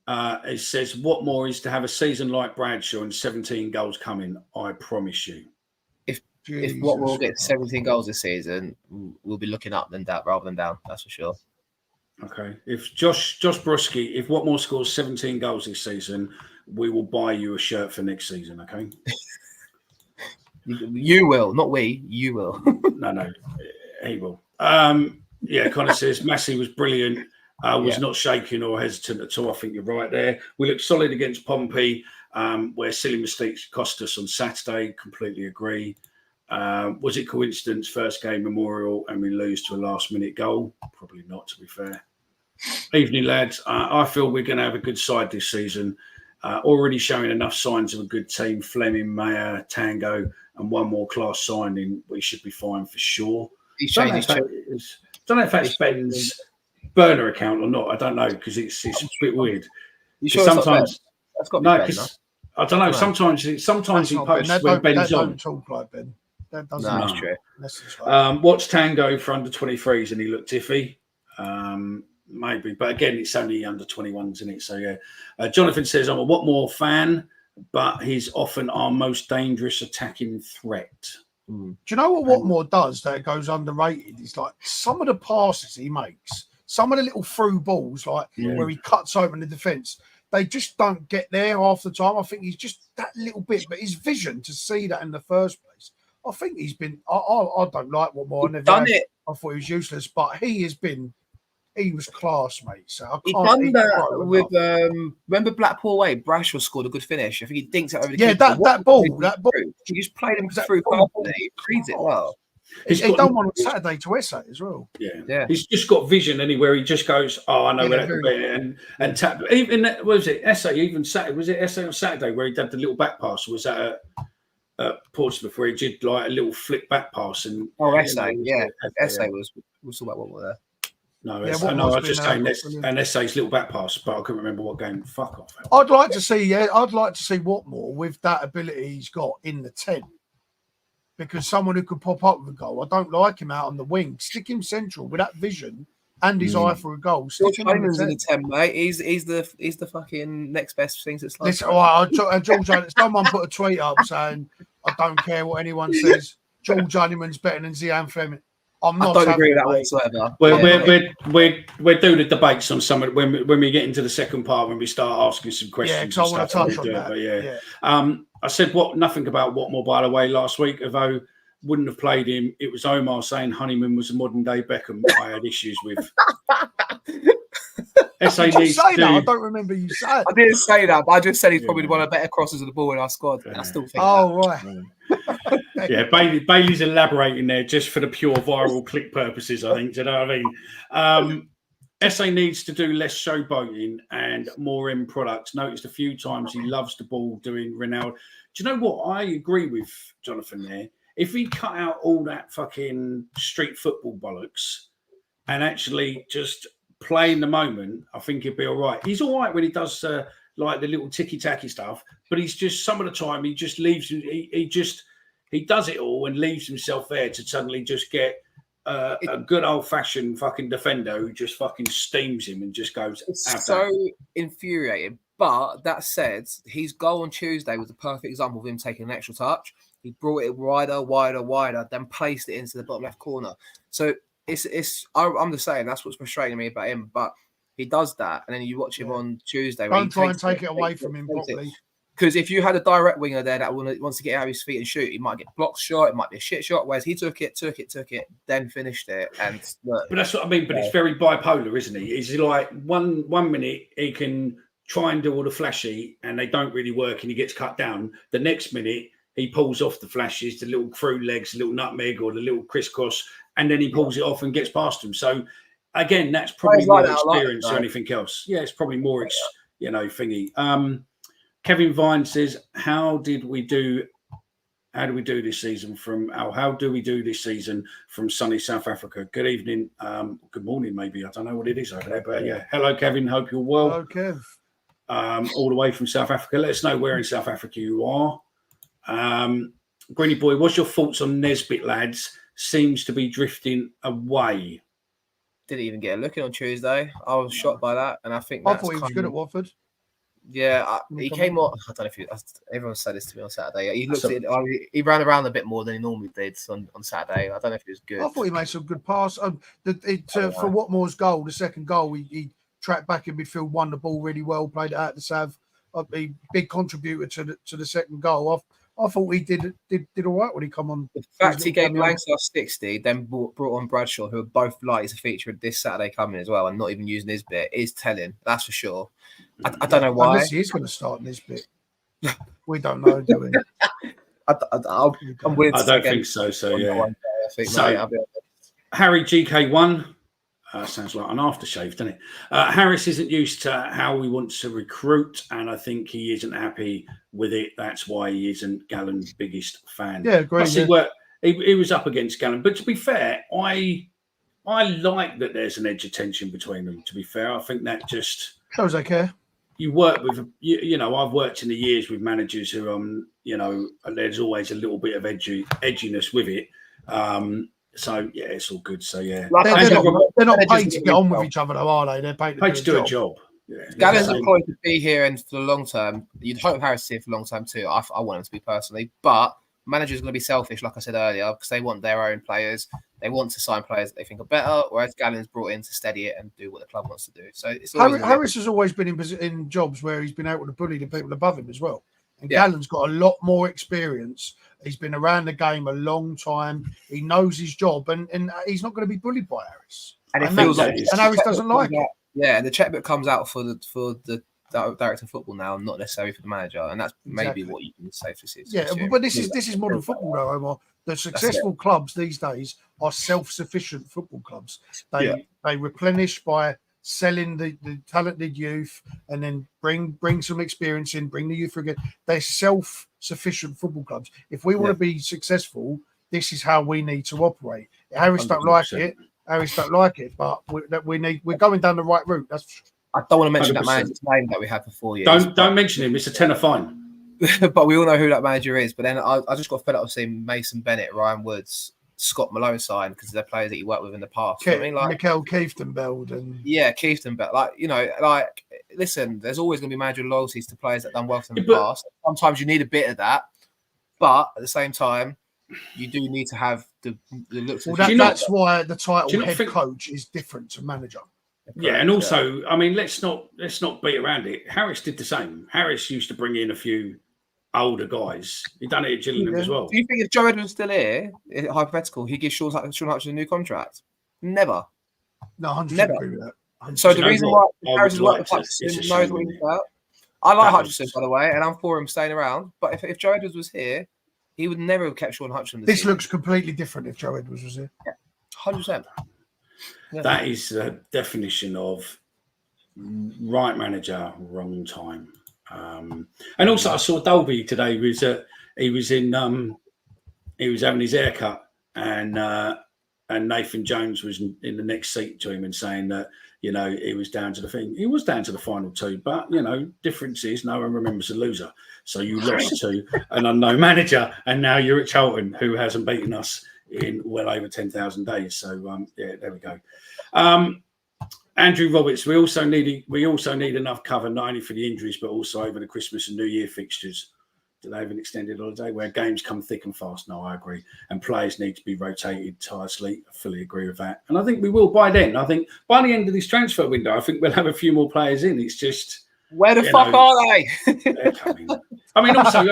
it says, what more is to have a season like Bradshaw and 17 goals coming, I promise you. If Watford get 17 goals this season, we'll be looking up than down rather than down, that's for sure. Okay. If Josh Brodsky, if Watmore scores 17 goals this season, we will buy you a shirt for next season, okay? You will, not we, you will. No, he will. Yeah, Connor says Massey was brilliant. Was not shaking or hesitant at all. I think you're right there. We looked solid against Pompey, where silly mistakes cost us on Saturday. Completely agree. Was it coincidence? First game Memorial and we lose to a last-minute goal? Probably not, to be fair. Evening, lads. I feel we're going to have a good side this season. Already showing enough signs of a good team. Fleming, Mayer, Tango, and one more class signing. We should be fine for sure. Don't know if that's Ben's burner account or not. I don't know because it's a bit weird. You sure sometimes that's got to be Ben, I don't know. Sometimes he posts when Ben's on. Don't talk like Ben. That doesn't. No, that's true. Watch Tango for under 23s and he looked iffy. Maybe, but again, it's only under 21s, isn't it? So yeah. Jonathan says, I'm a Watmore fan, but he's often our most dangerous attacking threat. Do you know what Watmore does that goes underrated? It's like some of the passes he makes, some of the little through balls, like where he cuts open the defence, they just don't get there half the time. I think he's just that little bit, but his vision to see that in the first place, I think he's been. I don't like Watmore. I thought he was useless, but he was class, mate. So I he can't. Done that with remember Blackpool away. Brashwell scored a good finish. I think he dinked it over the keeper. that ball. He just played him through. He reads it well. He's done one on Saturday to SA as well. Yeah. He's just got vision anywhere. He just goes, I know where that could be, and tap. Even was it SA? Even Saturday was it SA on Saturday where he did the little back pass? Was that at Portsmouth where he did like a little flick back pass? And SA, SA was all about what were there. No, I was just saying an SA's little back pass, but I couldn't remember what game. Fuck off. I'd like to see Watmore with that ability he's got in the 10. Because someone who could pop up with a goal. I don't like him out on the wing. Stick him central with that vision and his eye for a goal. George Hyman's in the 10, mate. He's the fucking next best thing that's like. Listen, George, someone put a tweet up saying, I don't care what anyone says. George Honeyman's better than Zian Fleming. I don't agree with that whatsoever. We're doing the debates on some of when we get into the second part when we start asking some questions. Yeah, because I want to touch on that. But I said nothing about Watmore by the way last week, although wouldn't have played him. It was Omar saying Honeyman was a modern day Beckham. I had issues with. SA needs to. I don't remember you saying. I didn't say that, but I just said he's probably one of the better crosses of the ball in our squad. I still think. Oh right. Yeah, Bailey's elaborating there just for the pure viral click purposes, I think. Do you know what I mean? SA needs to do less showboating and more end products. Noticed a few times he loves the ball doing Ronaldo. Do you know what? I agree with Jonathan there. If he cut out all that fucking street football bollocks and actually just play in the moment, I think he'd be all right. He's all right when he does like the little ticky-tacky stuff, but he's just some of the time he just leaves. He does it all and leaves himself there to suddenly just get a good old-fashioned fucking defender who just fucking steams him and just goes. It's so infuriating. But that said, his goal on Tuesday was a perfect example of him taking an extra touch. He brought it wider, then placed it into the bottom left corner. So I'm just saying that's what's frustrating me about him. But he does that, and then you watch him on Tuesday. Don't try and take it away from him properly. Because if you had a direct winger there that wants to get out of his feet and shoot, he might get blocked shot. It might be a shit shot. Whereas he took it, then finished it. And but that's what I mean. But it's very bipolar, isn't he? Is he like one minute he can try and do all the flashy, and they don't really work, and he gets cut down. The next minute he pulls off the flashes, the little through legs, the little nutmeg, or the little crisscross, and then he pulls it off and gets past them. So again, that's probably more experience or anything else. Yeah, it's probably more, thingy. Kevin Vine says, how do we do this season from sunny South Africa? Good evening. Good morning, maybe. I don't know what it is over there, but yeah. Hello, Kevin. Hope you're well. Hello, Kev. All the way from South Africa. Let us know where in South Africa you are. Greeny Boy, what's your thoughts on Nesbitt, lads? Seems to be drifting away. Didn't even get a look in on Tuesday. I was shocked by that, and I think I thought he was good at Watford. Yeah, he came on. I don't know if everyone said this to me on Saturday. He ran around a bit more than he normally did on Saturday. I don't know if he was good. I thought he made some good pass. For Watmore's goal, the second goal, he tracked back in midfield, won the ball really well, played it out to Sav. A big contributor to the second goal. I thought he did all right when he come on. The fact he gave Langsdale 60, then brought on Bradshaw, who are both likely to feature this Saturday coming as well, and not even using his bit, is telling. That's for sure. I don't know why. Unless he is going to start in this bit. We don't know, do we? I'm willing to I don't think so. So yeah. Harry GK1. Sounds like an aftershave, doesn't it? Harris isn't used to how we want to recruit, and I think he isn't happy with it. That's why he isn't Gallen's biggest fan. Yeah, great. He was up against Gallen. But to be fair, I like that there's an edge of tension between them, to be fair. I think that just shows I care. You work with, I've worked in the years with managers who, there's always a little bit of edginess with it. So yeah, it's all good. So yeah, they're not paid to get on with each other, though, are they? They're paid to do a job. Yeah. Gallen's employed to be here and for the long term. You'd hope Harris is here for the long term too. I want him to be personally, but managers are going to be selfish, like I said earlier, because they want their own players. They want to sign players that they think are better, whereas Gallen's brought in to steady it and do what the club wants to do. So it's Harris has always been in jobs where he's been able to bully the people above him as well. And Gallen's got a lot more experience. He's been around the game a long time. He knows his job, and he's not going to be bullied by Harris. And Harris doesn't like it. Yeah, and the checkbook comes out for the director of football now, not necessarily for the manager, and that's maybe what you can say for this. Yeah, but this is modern football, though, Omar. The successful clubs these days are self-sufficient football clubs. They replenish by selling the talented youth and then bring some experience in, bring the youth again. They're self-sufficient football clubs. If we want to be successful, this is how we need to operate. Harris don't like it. But we're going down the right route. I don't want to mention 100%. That manager's name that we had for 4 years. Don't mention him. It's a tenner fine. But we all know who that manager is. But then I just got fed up with seeing Mason Bennett, Ryan Woods, Scott Malone signed because they're players that he worked with in the past. Mikel Kieftenbeld and Kieftenbeld. Listen, there's always going to be manager loyalties to players that done well in the past. Sometimes you need a bit of that, but at the same time, you do need to have the looks. Well, that's why the title head coach is different to manager. Yeah, and also, I mean, let's not beat around it. Harris did the same. Harris used to bring in a few older guys. He done it at Gillingham as well. Do you think if Joe Edwards still here, hypothetical, he'd give Sean Hutchinson a new contract? Never. No, 100% agree with that. 100%. So the reason why Harris is like Hutchinson knows what he's about. I like Hutchinson, by the way, and I'm for him staying around. But if Joe Edwards was here, he would never have kept Sean Hutchinson. This looks completely different if Joe Edwards was here. Yeah, 100%. That is the definition of right manager, wrong time. And also, I saw Dolby today. He was having his haircut, and Nathan Jones was in the next seat to him and saying that he was down to the thing. He was down to the final two, but difference is no one remembers a loser. So you lost to an unknown manager, and now you're at Charlton, who hasn't beaten us in well over 10,000 days. So there we go. Andrew Roberts, we also need enough cover, not only for the injuries, but also over the Christmas and New Year fixtures. Do they have an extended holiday where games come thick and fast? No, I agree. And players need to be rotated tirelessly. I fully agree with that. And I think we will by then. I think by the end of this transfer window, I think we'll have a few more players in. It's just... Where the fuck are they? They're coming. Also,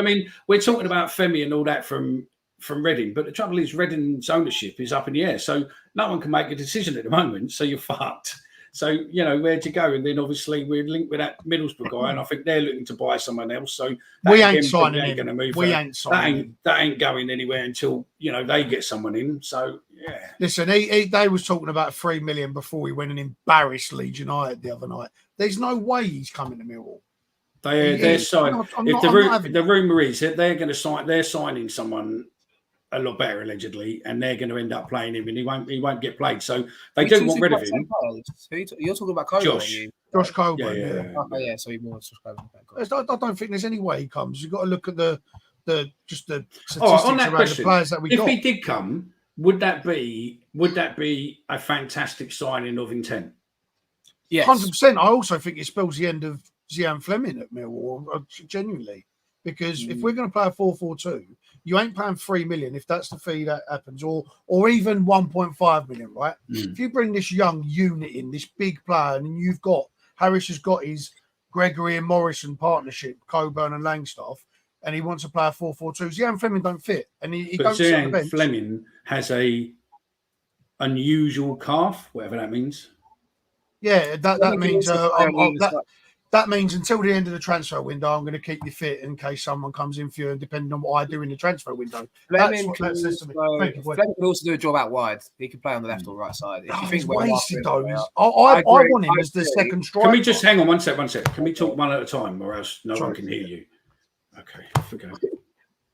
we're talking about Femi and all that from Reading, but the trouble is Reading's ownership is up in the air. So no one can make a decision at the moment. So you're fucked. So, where'd you go? And then obviously we're linked with that Middlesbrough guy, and I think they're looking to buy someone else. So we ain't signing him. Gonna move we ain't signing him. That ain't going anywhere until, they get someone in. So, yeah. Listen, they was talking about 3 million before he went and embarrassed Leeds United the other night. There's no way he's coming to Millwall. They're signing. The rumour is that they're signing someone a lot better allegedly, and they're going to end up playing him, and he won't get played. So they do want rid of him. You're talking about Coburn, Josh Coburn. Yeah. So more Josh Coburn. I don't think there's any way he comes. You've got to look at the statistics on that around question, the players that we got. If he did come, would that be a fantastic signing of intent? Yes, 100%. I also think it spells the end of Zian Fleming at Millwall, genuinely, because if we're going to play a 4-4-2, you ain't paying 3 million if that's the fee that happens, or even 1.5 million, right? If you bring this young unit in, this big player, and you've got Harris has got his Gregory and Morrison partnership, Coburn and Langstaff, and he wants to play a 4-4-2. Zian Fleming don't fit, and he don't sit on the bench. Fleming has a unusual calf, whatever that means. Yeah, that means that means until the end of the transfer window, I'm going to keep you fit in case someone comes in for you, and depending on what I do in the transfer window. Fleming can also do a job out wide. He can play on the left or right side. He's wasted though. I want him as the second striker. Can we just hang on one sec? Can we talk one at a time, or else no one can hear you? Okay, forget it.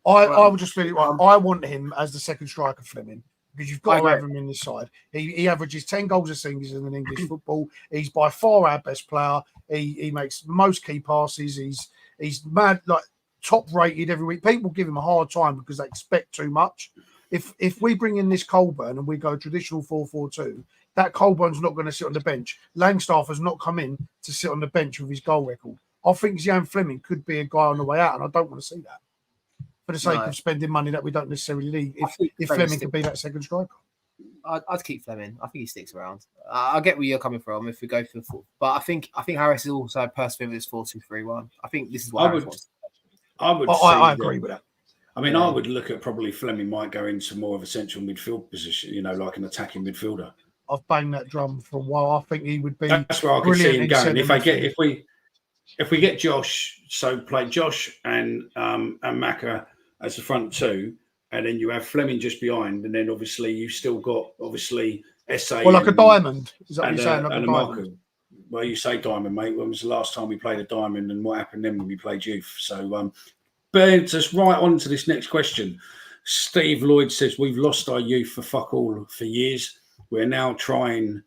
I would just really I want him as the second striker, Fleming. Because you've got to have him in this side. He averages 10 goals a season in English football. He's by far our best player. He makes most key passes. He's mad, like top rated every week. People give him a hard time because they expect too much. If we bring in this Coburn and we go traditional 4-4-2, that Colburn's not going to sit on the bench. Langstaff has not come in to sit on the bench with his goal record. I think Zian Fleming could be a guy on the way out, and I don't want to see that. For the sake of spending money that we don't necessarily need, if Fleming could be that second striker. I'd keep Fleming. I think he sticks around. I get where you're coming from if we go for the 4. But I think Harris is also persevering with this 4-2-3-1. I think this is what Harris wants. I agree with that. I would look at probably Fleming might go into more of a central midfield position, like an attacking midfielder. I've banged that drum for a while. I think he would be. That's where I could see him going. If we get Josh, so play Josh and Macca as the front two, and then you have Fleming just behind, and then obviously you've still got SA. Well, like a diamond. Is that what you're saying? Like a diamond? Well, you say diamond, mate. When was the last time we played a diamond, and what happened then when we played youth? So, burns us right on to this next question. Steve Lloyd says we've lost our youth for fuck all for years. We're now tying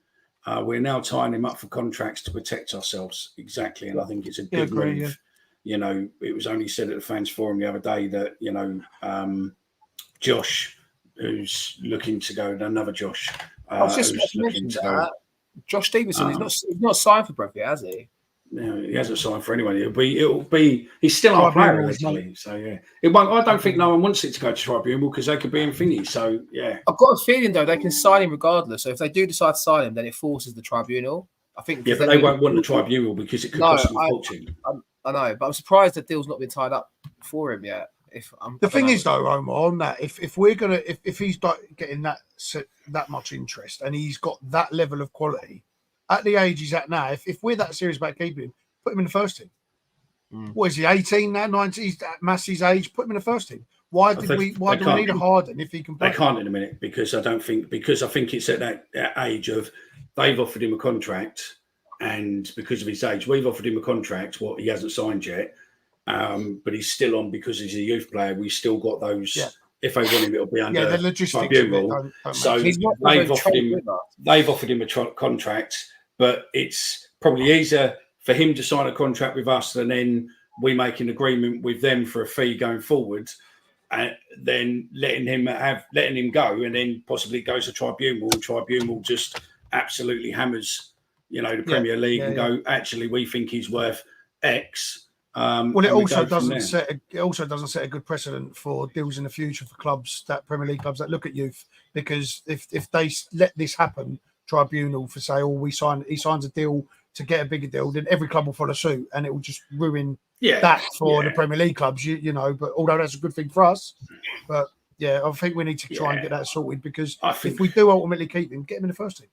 him up for contracts to protect ourselves. Exactly, and I think it's a good move. Yeah. It was only said at the fans forum the other day that Josh, who's looking to go, another Josh. I was just looking to go. Josh Stevenson, he's not signed for Brentford, has he? No, he hasn't signed for anyone. It'll be. He's still our player, actually. So yeah, it won't. I don't think no one wants it to go to tribunal because they could be in thingy. So yeah, I've got a feeling though they can sign him regardless. So if they do decide to sign him, then it forces the tribunal. I think. Yeah, but they won't want the tribunal because it could cost them a fortune. I know, but I'm surprised the deal's not been tied up for him yet. The thing is, though, Omar, on that, if we're gonna, if he's getting that much interest and he's got that level of quality at the age he's at now, if we're that serious about keeping him, put him in the first team. What is he, 18 now, 19? He's at Massey's age. Put him in the first team. Why do we need a Harden if he can play? They can't in a minute because I think it's at that age of they've offered him a contract, and because of his age, we've offered him a contract. What he hasn't signed yet, but he's still on because he's a youth player. We still got those. Yeah. If they want him, it'll be under the logistics tribunal. So they've offered him a contract, but it's probably easier for him to sign a contract with us than then we make an agreement with them for a fee going forward, and then letting him go, and then possibly it goes to tribunal, and tribunal just absolutely hammers, the Premier League and go, actually, we think he's worth X. It also doesn't set a good precedent for deals in the future for clubs, that Premier League clubs that look at youth, because if they let this happen, tribunal for say, he signs a deal to get a bigger deal, then every club will follow suit, and it will just ruin that for the Premier League clubs, But although that's a good thing for us, but I think we need to try and get that sorted, because if we do ultimately keep him, get him in the first team.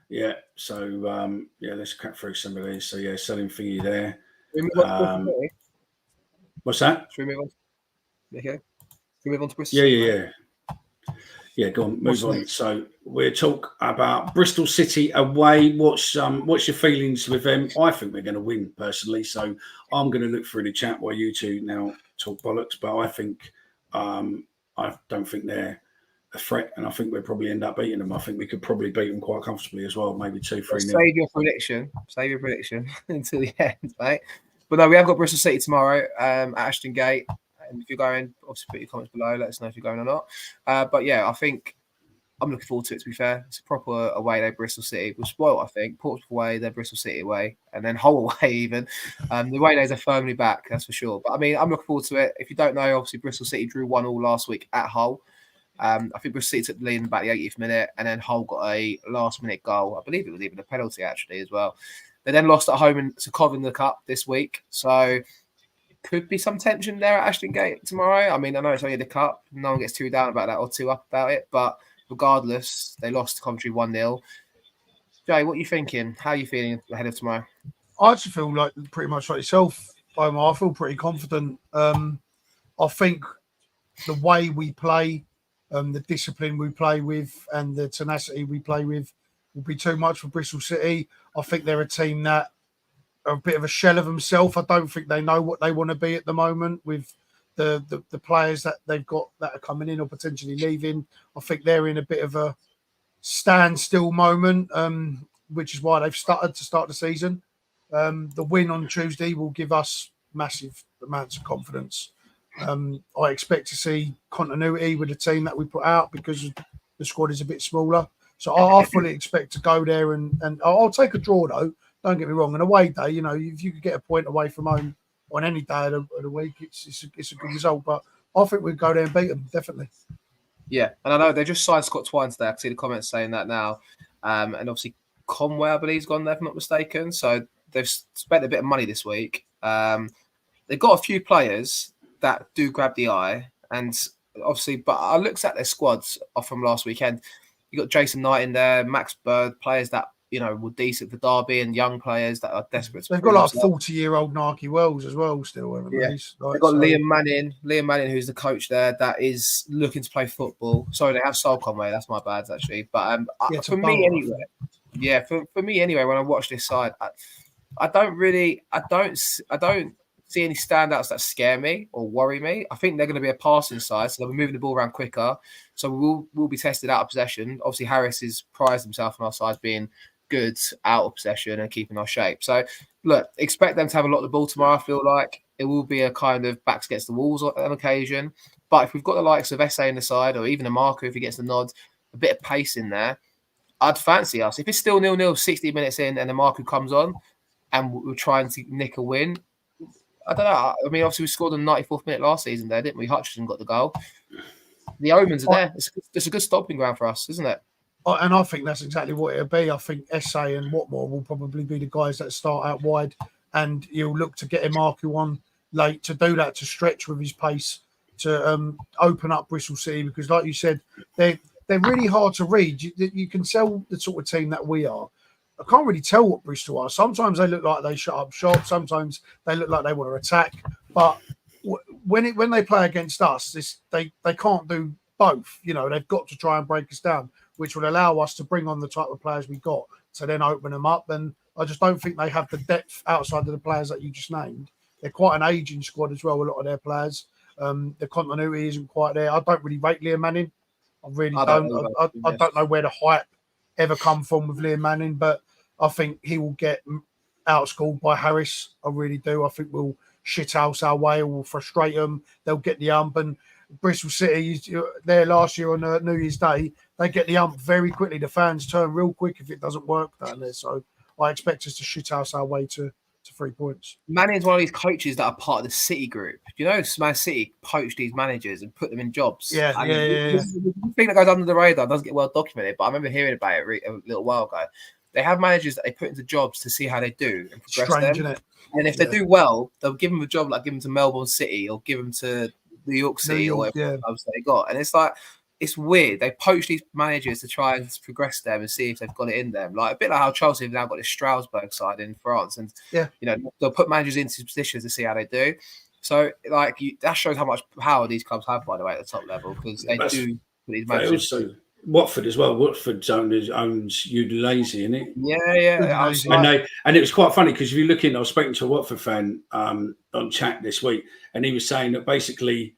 Yeah. So let's crack through some of these. So selling thingy there. What's that? Should we move on? Okay. Should we move on to Bristol? Yeah, go on, move on. So we'll talk about Bristol City away. What's your feelings with them? I think we're going to win personally. So I'm going to look through the chat while you two now talk bollocks. But I think I don't think they're a threat, and I think we'll probably end up beating them. I think we could probably beat them quite comfortably as well, maybe 2-3. Save your prediction until the end, mate. But no, we have got Bristol City tomorrow at Ashton Gate. And if you're going, obviously put your comments below. Let us know if you're going or not. But I think I'm looking forward to it, to be fair. It's a proper away day, Bristol City. We're spoiled, I think. Portsmouth away, then Bristol City away, and then Hull away even. The away days are firmly back, that's for sure. But I mean, I'm looking forward to it. If you don't know, obviously Bristol City drew 1-1 last week at Hull. I think Bristol City took the lead in about the 80th minute, and then Hull got a last-minute goal. I believe it was even a penalty, actually, as well. They then lost at home to Cov in the Cup this week. So could be some tension there at Ashton Gate tomorrow. I mean, I know it's only the Cup. No one gets too down about that or too up about it. But regardless, they lost to Coventry 1-0. Jay, what are you thinking? How are you feeling ahead of tomorrow? I just feel like pretty much like yourself, Omar. I feel pretty confident. I think the way we play, the discipline we play with, and the tenacity we play with will be too much for Bristol City. I think they're a team that are a bit of a shell of themselves. I don't think they know what they want to be at the moment with the players that they've got that are coming in or potentially leaving. I think they're in a bit of a standstill moment, which is why they've started to start the season. The win on Tuesday will give us massive amounts of confidence. I expect to see continuity with the team that we put out because the squad is a bit smaller. So I fully expect to go there and I'll take a draw though. Don't get me wrong. An away day, if you could get a point away from home on any day of the week, it's a good result. But I think we'd go there and beat them, definitely. Yeah, and I know they just signed Scott Twine today. I can see the comments saying that now. And obviously Conway, I believe, has gone there, if I'm not mistaken. So they've spent a bit of money this week. They've got a few players that do grab the eye. And obviously, but I looked at their squads from last weekend. You got Jason Knight in there, Max Bird, players that were decent for Derby, and young players that are desperate. They've got like 40-year-old Nike Wells as well, still. Haven't they? They've got Liam Manning, who's the coach there, that is looking to play football. Sorry, they have Sol Conway. That's my bad, actually. But for me anyway, when I watch this side, I don't see any standouts that scare me or worry me. I think they're going to be a passing side, so they'll be moving the ball around quicker. So we'll be tested out of possession. Obviously, Harris has prized himself on our side being good out of possession and keeping our shape. So, look, expect them to have a lot of the ball tomorrow. I feel like it will be a kind of backs against the walls on occasion. But if we've got the likes of Esse in the side, or even a Marco if he gets the nod, a bit of pace in there, I'd fancy us. If it's still 0-0, 60 minutes in, and the Marco comes on, and we're trying to nick a win, I don't know. I mean, obviously, we scored in the 94th minute last season there, didn't we? Hutchinson got the goal. The omens are there. It's a good stopping ground for us, isn't it? And I think that's exactly what it'll be. I think Esse and Watmore will probably be the guys that start out wide, and you'll look to get Marku on late to do that, to stretch with his pace, to open up Bristol City, because, like you said, they're really hard to read. You can tell the sort of team that we are. I can't really tell what Bristol are. Sometimes they look like they shut up shop. Sometimes they look like they want to attack. But when they play against us, they can't do both. You know, they've got to try and break us down, which would allow us to bring on the type of players we got to then open them up. And I just don't think they have the depth outside of the players that you just named. They're quite an aging squad as well, a lot of their players. The continuity isn't quite there. I don't really rate Liam Manning. I really don't. I don't know where the hype ever come from with Liam Manning, but I think he will get outscored by Harris. I really do. I think we'll shithouse our way, we'll frustrate them. They'll get the ump. And Bristol City, there last year on New Year's Day, they get the ump very quickly. The fans turn real quick if it doesn't work down there. So I expect us to shithouse our way to 3 points. Manning's one of these coaches that are part of the City group. You know, Man City poach these managers and put them in jobs. Yeah. The thing that goes under the radar doesn't get well documented, but I remember hearing about it a little while ago. They have managers that they put into jobs to see how they do and progress Strange, them. isn't it? And if they do well, they'll give them a job like give them to Melbourne City or give them to New York City or whatever clubs they got. And it's like, it's weird. They poach these managers to try and progress them and see if they've got it in them. Like a bit like how Chelsea have now got this Strasbourg side in France, and you know they'll put managers into positions to see how they do. So like that shows how much power these clubs have, by the way, at the top level, because they do put these managers. Also, Watford as well. Watford owns Udinese, isn't it? Yeah. And it was quite funny because if you look in, I was speaking to a Watford fan on chat this week, and he was saying that basically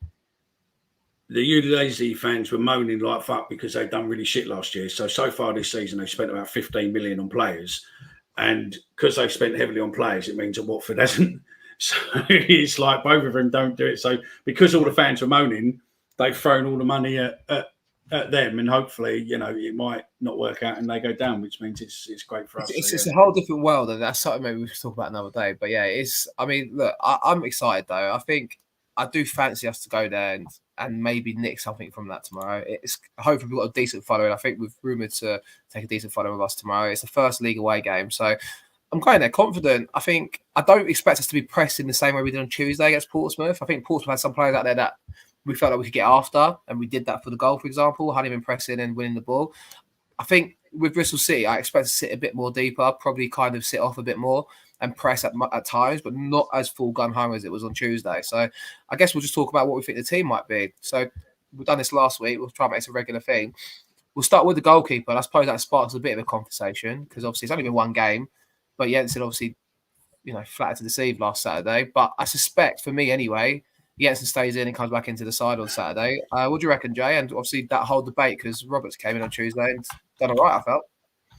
the Udinese fans were moaning like fuck because they'd done really shit last year. So far this season, they've spent about 15 million on players. And because they've spent heavily on players, it means that Watford hasn't. So it's like both of them don't do it. So because all the fans were moaning, they've thrown all the money at them. And hopefully, you know, it might not work out and they go down, which means it's great for us. It's a whole different world. And that's something maybe we should talk about another day. But yeah, I mean, look, I'm excited though. I think I do fancy us to go there and maybe nick something from that tomorrow. It's hopefully we've got a decent following. I think we've rumoured to take a decent following with us tomorrow. It's the first league away game, so I'm going there confident. I don't expect us to be pressed in the same way we did on Tuesday against Portsmouth. I think Portsmouth had some players out there that we felt like we could get after, and we did that for the goal, for example, hadn't even pressing and winning the ball. I think with Bristol City, I expect to sit a bit more deeper, probably kind of sit off a bit more and press at times, but not as full gun home as it was on Tuesday. So I guess we'll just talk about what we think the team might be. So we've done this last week. We'll try and make it a regular thing. We'll start with the goalkeeper. And I suppose that sparks a bit of a conversation because obviously it's only been one game, but Jensen obviously, you know, flattered to deceive last Saturday. But I suspect, for me anyway, Jensen stays in and comes back into the side on Saturday. What do you reckon, Jay? And obviously that whole debate because Roberts came in on Tuesday and done all right, I felt.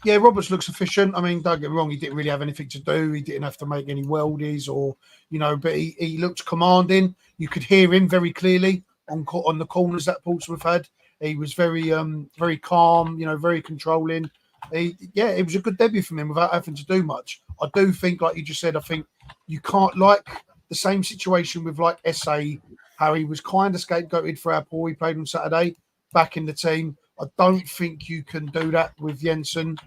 Yeah, Roberts looks efficient. I mean, don't get me wrong, he didn't really have anything to do. He didn't have to make any weldies or, you know, but he looked commanding. You could hear him very clearly on the corners that Portsmouth had. He was very calm, you know, very controlling. It was a good debut from him without having to do much. I do think, like you just said, I think you can't, like the same situation with like SA, how he was kind of scapegoated for how poor he played on Saturday, back in the team. I don't think you can do that with Jensen.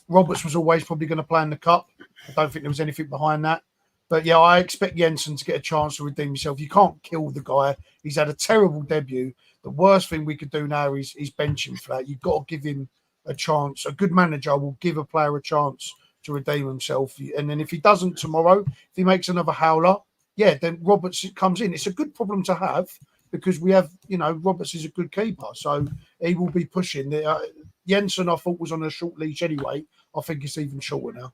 Roberts was always probably going to play in the cup. I don't think there was anything behind that. But yeah, I expect Jensen to get a chance to redeem himself. You can't kill the guy. He's had a terrible debut. The worst thing we could do now is bench him flat. You've got to give him a chance. A good manager will give a player a chance to redeem himself. And then if he doesn't tomorrow, if he makes another howler, yeah, then Roberts comes in. It's a good problem to have because we have, you know, Roberts is a good keeper. So he will be pushing. Jensen, I thought, was on a short leash anyway. I think it's even shorter now.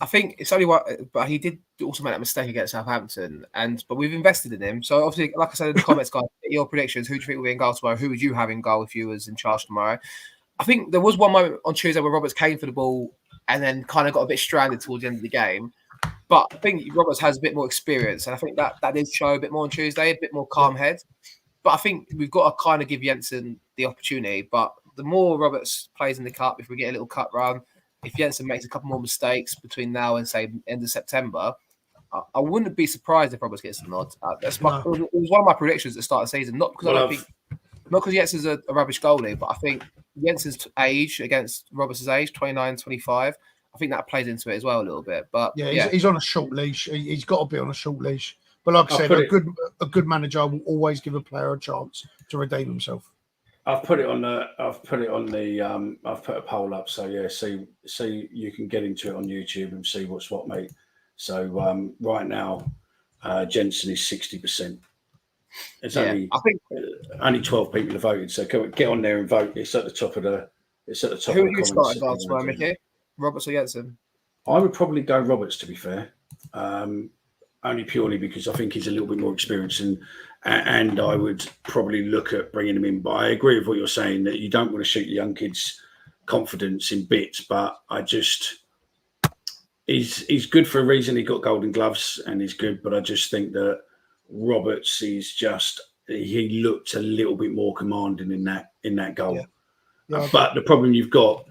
I think it's only one, but he did also make that mistake against Southampton. But we've invested in him. So obviously, like I said in the comments, guys, your predictions. Who do you think will be in goal tomorrow? Who would you have in goal if you was in charge tomorrow? I think there was one moment on Tuesday where Roberts came for the ball and then kind of got a bit stranded towards the end of the game. But I think Roberts has a bit more experience, and I think that did show a bit more on Tuesday, a bit more calm head. But I think we've got to kind of give Jensen the opportunity. But the more Roberts plays in the cup, if we get a little cup run, if Jensen makes a couple more mistakes between now and, say, end of September, I wouldn't be surprised if Roberts gets the nod. It was one of my predictions at the start of the season, not because Jensen's a rubbish goalie, but I think Jensen's age against Roberts' age, 29, 25, I think that plays into it as well a little bit. But he's on a short leash. He's got to be on a short leash. But like I said, a good manager will always give a player a chance to redeem himself. I've put a poll up. So yeah, see you can get into it on YouTube and see what's what, mate. So right now, Jensen is 60%. There's I think. only 12 people have voted, so get on there and vote. It's at the top of the. It's at the top Who of are the you comments. starting guys for, Mickey? Roberts or Jensen? I would probably go Roberts, to be fair, only purely because I think he's a little bit more experienced, and I would probably look at bringing him in. But I agree with what you're saying, that you don't want to shoot the young kids' confidence in bits. But I just, he's good for a reason. He got golden gloves and he's good. But I just think that Roberts is just, he looked a little bit more commanding in that goal. Yeah, but the problem you've got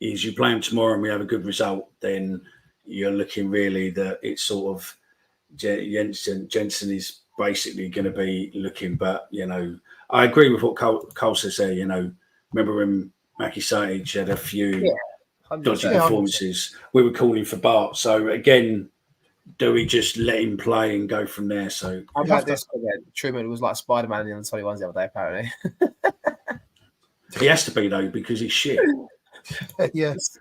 is you play him tomorrow and we have a good result, then you're looking really that it's sort of Jensen is basically going to be looking. But, I agree with what Cole says there. Remember when Mackey Sage had a few dodgy performances, we were calling for Bart. So again, do we just let him play and go from there? So how about this? Truman was like Spider-Man in the 21s the other day, apparently. He has to be, though, because he's shit. Yes,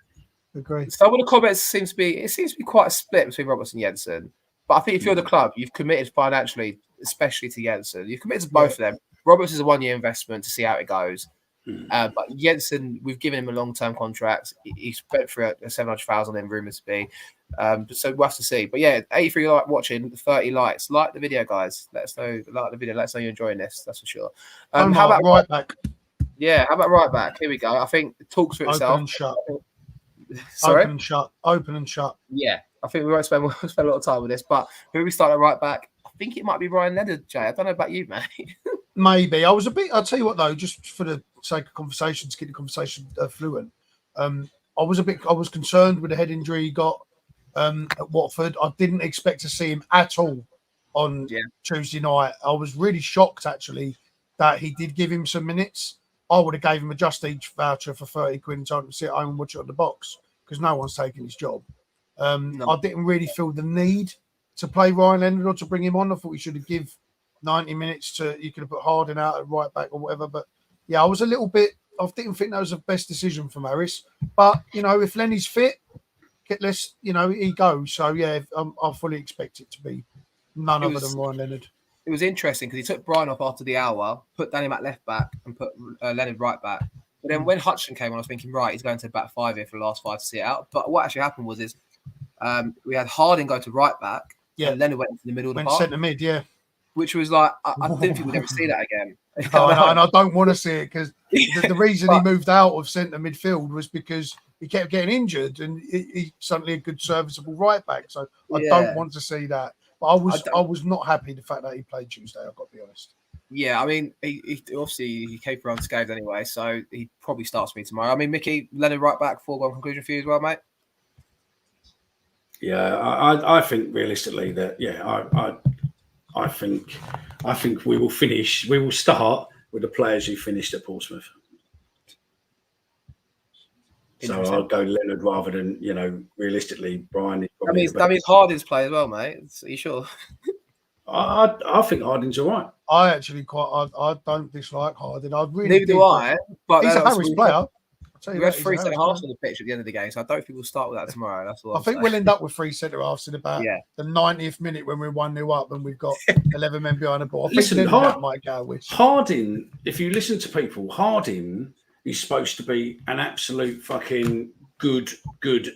agree. Some of the comments seems to be quite split between Roberts and Jensen. But I think if you're the club, you've committed financially, especially to Jensen. You've committed to both of them. Roberts is a 1-year investment to see how it goes. But Jensen, we've given him a long-term contract. He's spent for a 700,000 in rumours to be. So we'll have to see. But yeah, 83 watching, 30 likes. Like the video, guys. Let us know. Like the video. Let us know you're enjoying this. That's for sure. How about right back? Yeah, how about right back? Here we go. I think it talks for itself. Open and shut. Sorry? Open and shut. Yeah, I think we won't spend a lot of time with this. But who we start at right back? I think it might be Ryan Leonard, Jay. I don't know about you, mate. Maybe. I'll tell you what, though, just for the sake of conversation, to keep the conversation fluent. I was concerned with the head injury he got at Watford. I didn't expect to see him at all on Tuesday night. I was really shocked, actually, that he did give him some minutes. I would have gave him a Just Eat voucher for 30 quid and told him to sit at home and watch it on the box, because no one's taking his job. I didn't really feel the need to play Ryan Leonard or to bring him on. I thought we should have given 90 minutes you could have put Harding out at right back or whatever. But yeah, I was a little bit, I didn't think that was the best decision from Harris. But, if Lenny's fit, he goes. So yeah, I fully expect it to be none other than Ryan Leonard. It was interesting because he took Brian off after the hour, put Danny Mac left back and put Leonard right back. But then when Hutchinson came on, I was thinking, right, he's going to back 5 here for the last 5 to see it out. But what actually happened was we had Harding go to right back, and Leonard went into the middle of the park. Centre mid, which was like, I didn't think we'd ever see that again. And I don't want to see it, because the reason he moved out of centre midfield was because he kept getting injured, and he's suddenly a good serviceable right back. So I don't want to see that. But I was not happy the fact that he played Tuesday. I've got to be honest. Yeah, I mean, he obviously he came for unscathed anyway, so he probably starts me tomorrow. I mean, Mickey, Leonard right back, foregone conclusion for you as well, mate. Yeah, I think realistically that I think we will finish. We will start with the players who finished at Portsmouth. So I'll go Leonard rather than, realistically, Brian is probably. That means Harding's play as well, mate. Are you sure? I think Harding's all right. I don't dislike Harding. Neither do I. But he's a Harris player. We have 3 centre halves on the pitch at the end of the game, so I don't think we'll start with that tomorrow. That's all. I think we'll end up with 3 centre halves in about the 90th minute when we're 1-0 up and we've got 11 men behind the ball. Listen, that might go with Harding. If you listen to people, Harding is supposed to be an absolute fucking good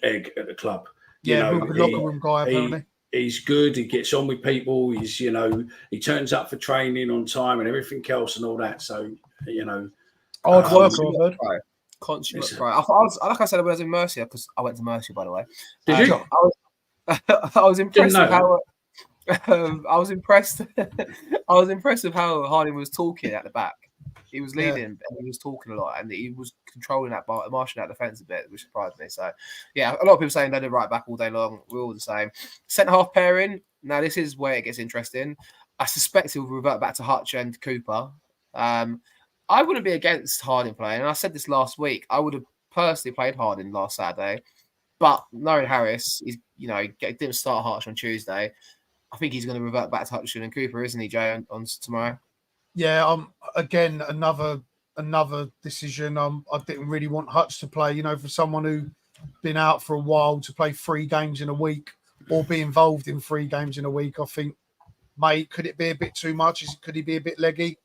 egg at the club. Locker room guy apparently. He's good. He gets on with people. He's, he turns up for training on time and everything else and all that. So, Consummate pro. Like I said, I was in Mercia because I went to Mercia, by the way. Did you? I was impressed with how. I was impressed. I was impressed with how Harding was talking at the back. He was leading and he was talking a lot, and he was controlling that, marshalling that defence a bit, which surprised me. So, yeah, a lot of people saying they're right back all day long. We're all the same. Centre half pairing. Now, this is where it gets interesting. I suspect it will revert back to Hutch and Cooper. I wouldn't be against Harding playing, and I said this last week. I would have personally played Harding last Saturday, but knowing Harris, didn't start Hutch on Tuesday. I think he's going to revert back to Hutchinson and Cooper, isn't he, Jay, on tomorrow? Yeah, again, another decision. I didn't really want Hutch to play, for someone who's been out for a while, to play 3 games in a week or be involved in 3 games in a week. I think mate, could it be a bit too much? Could he be a bit leggy?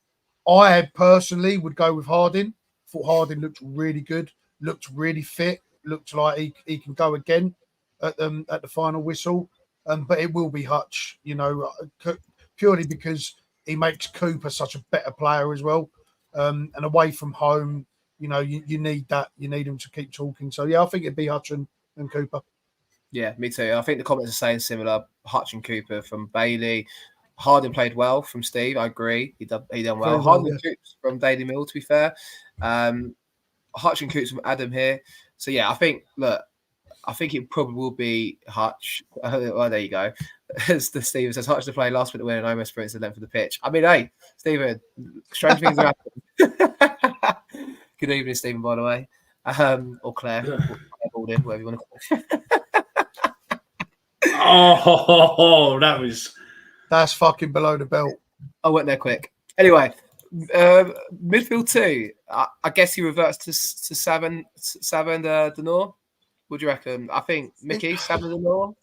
I personally would go with Harding. Thought Harding looked really good, looked really fit, looked like he can go again at the final whistle. But it will be Hutch, purely because he makes Cooper such a better player as well. And away from home, you need that. You need him to keep talking. So yeah, I think it'd be Hutch and Cooper. Yeah, me too. I think the comments are saying similar. Hutch and Cooper from Bailey. Harding played well from Steve. I agree. He done well. Harding and Coops from Daily Mill, to be fair. Hutch and Coops from Adam here. So yeah, I think it probably will be Hutch. Well, there you go. As the Stephen says, Hutch to play last minute win and almost sprints the length of the pitch. I mean, hey, Stephen, strange things are happening. Good evening, Stephen, by the way. Or Claire, whatever you want to call it. Oh, that's fucking below the belt. I went there quick. Anyway, midfield 2. I guess he reverts to Savin Denor. What do you reckon? I think Mickey, Savin Denor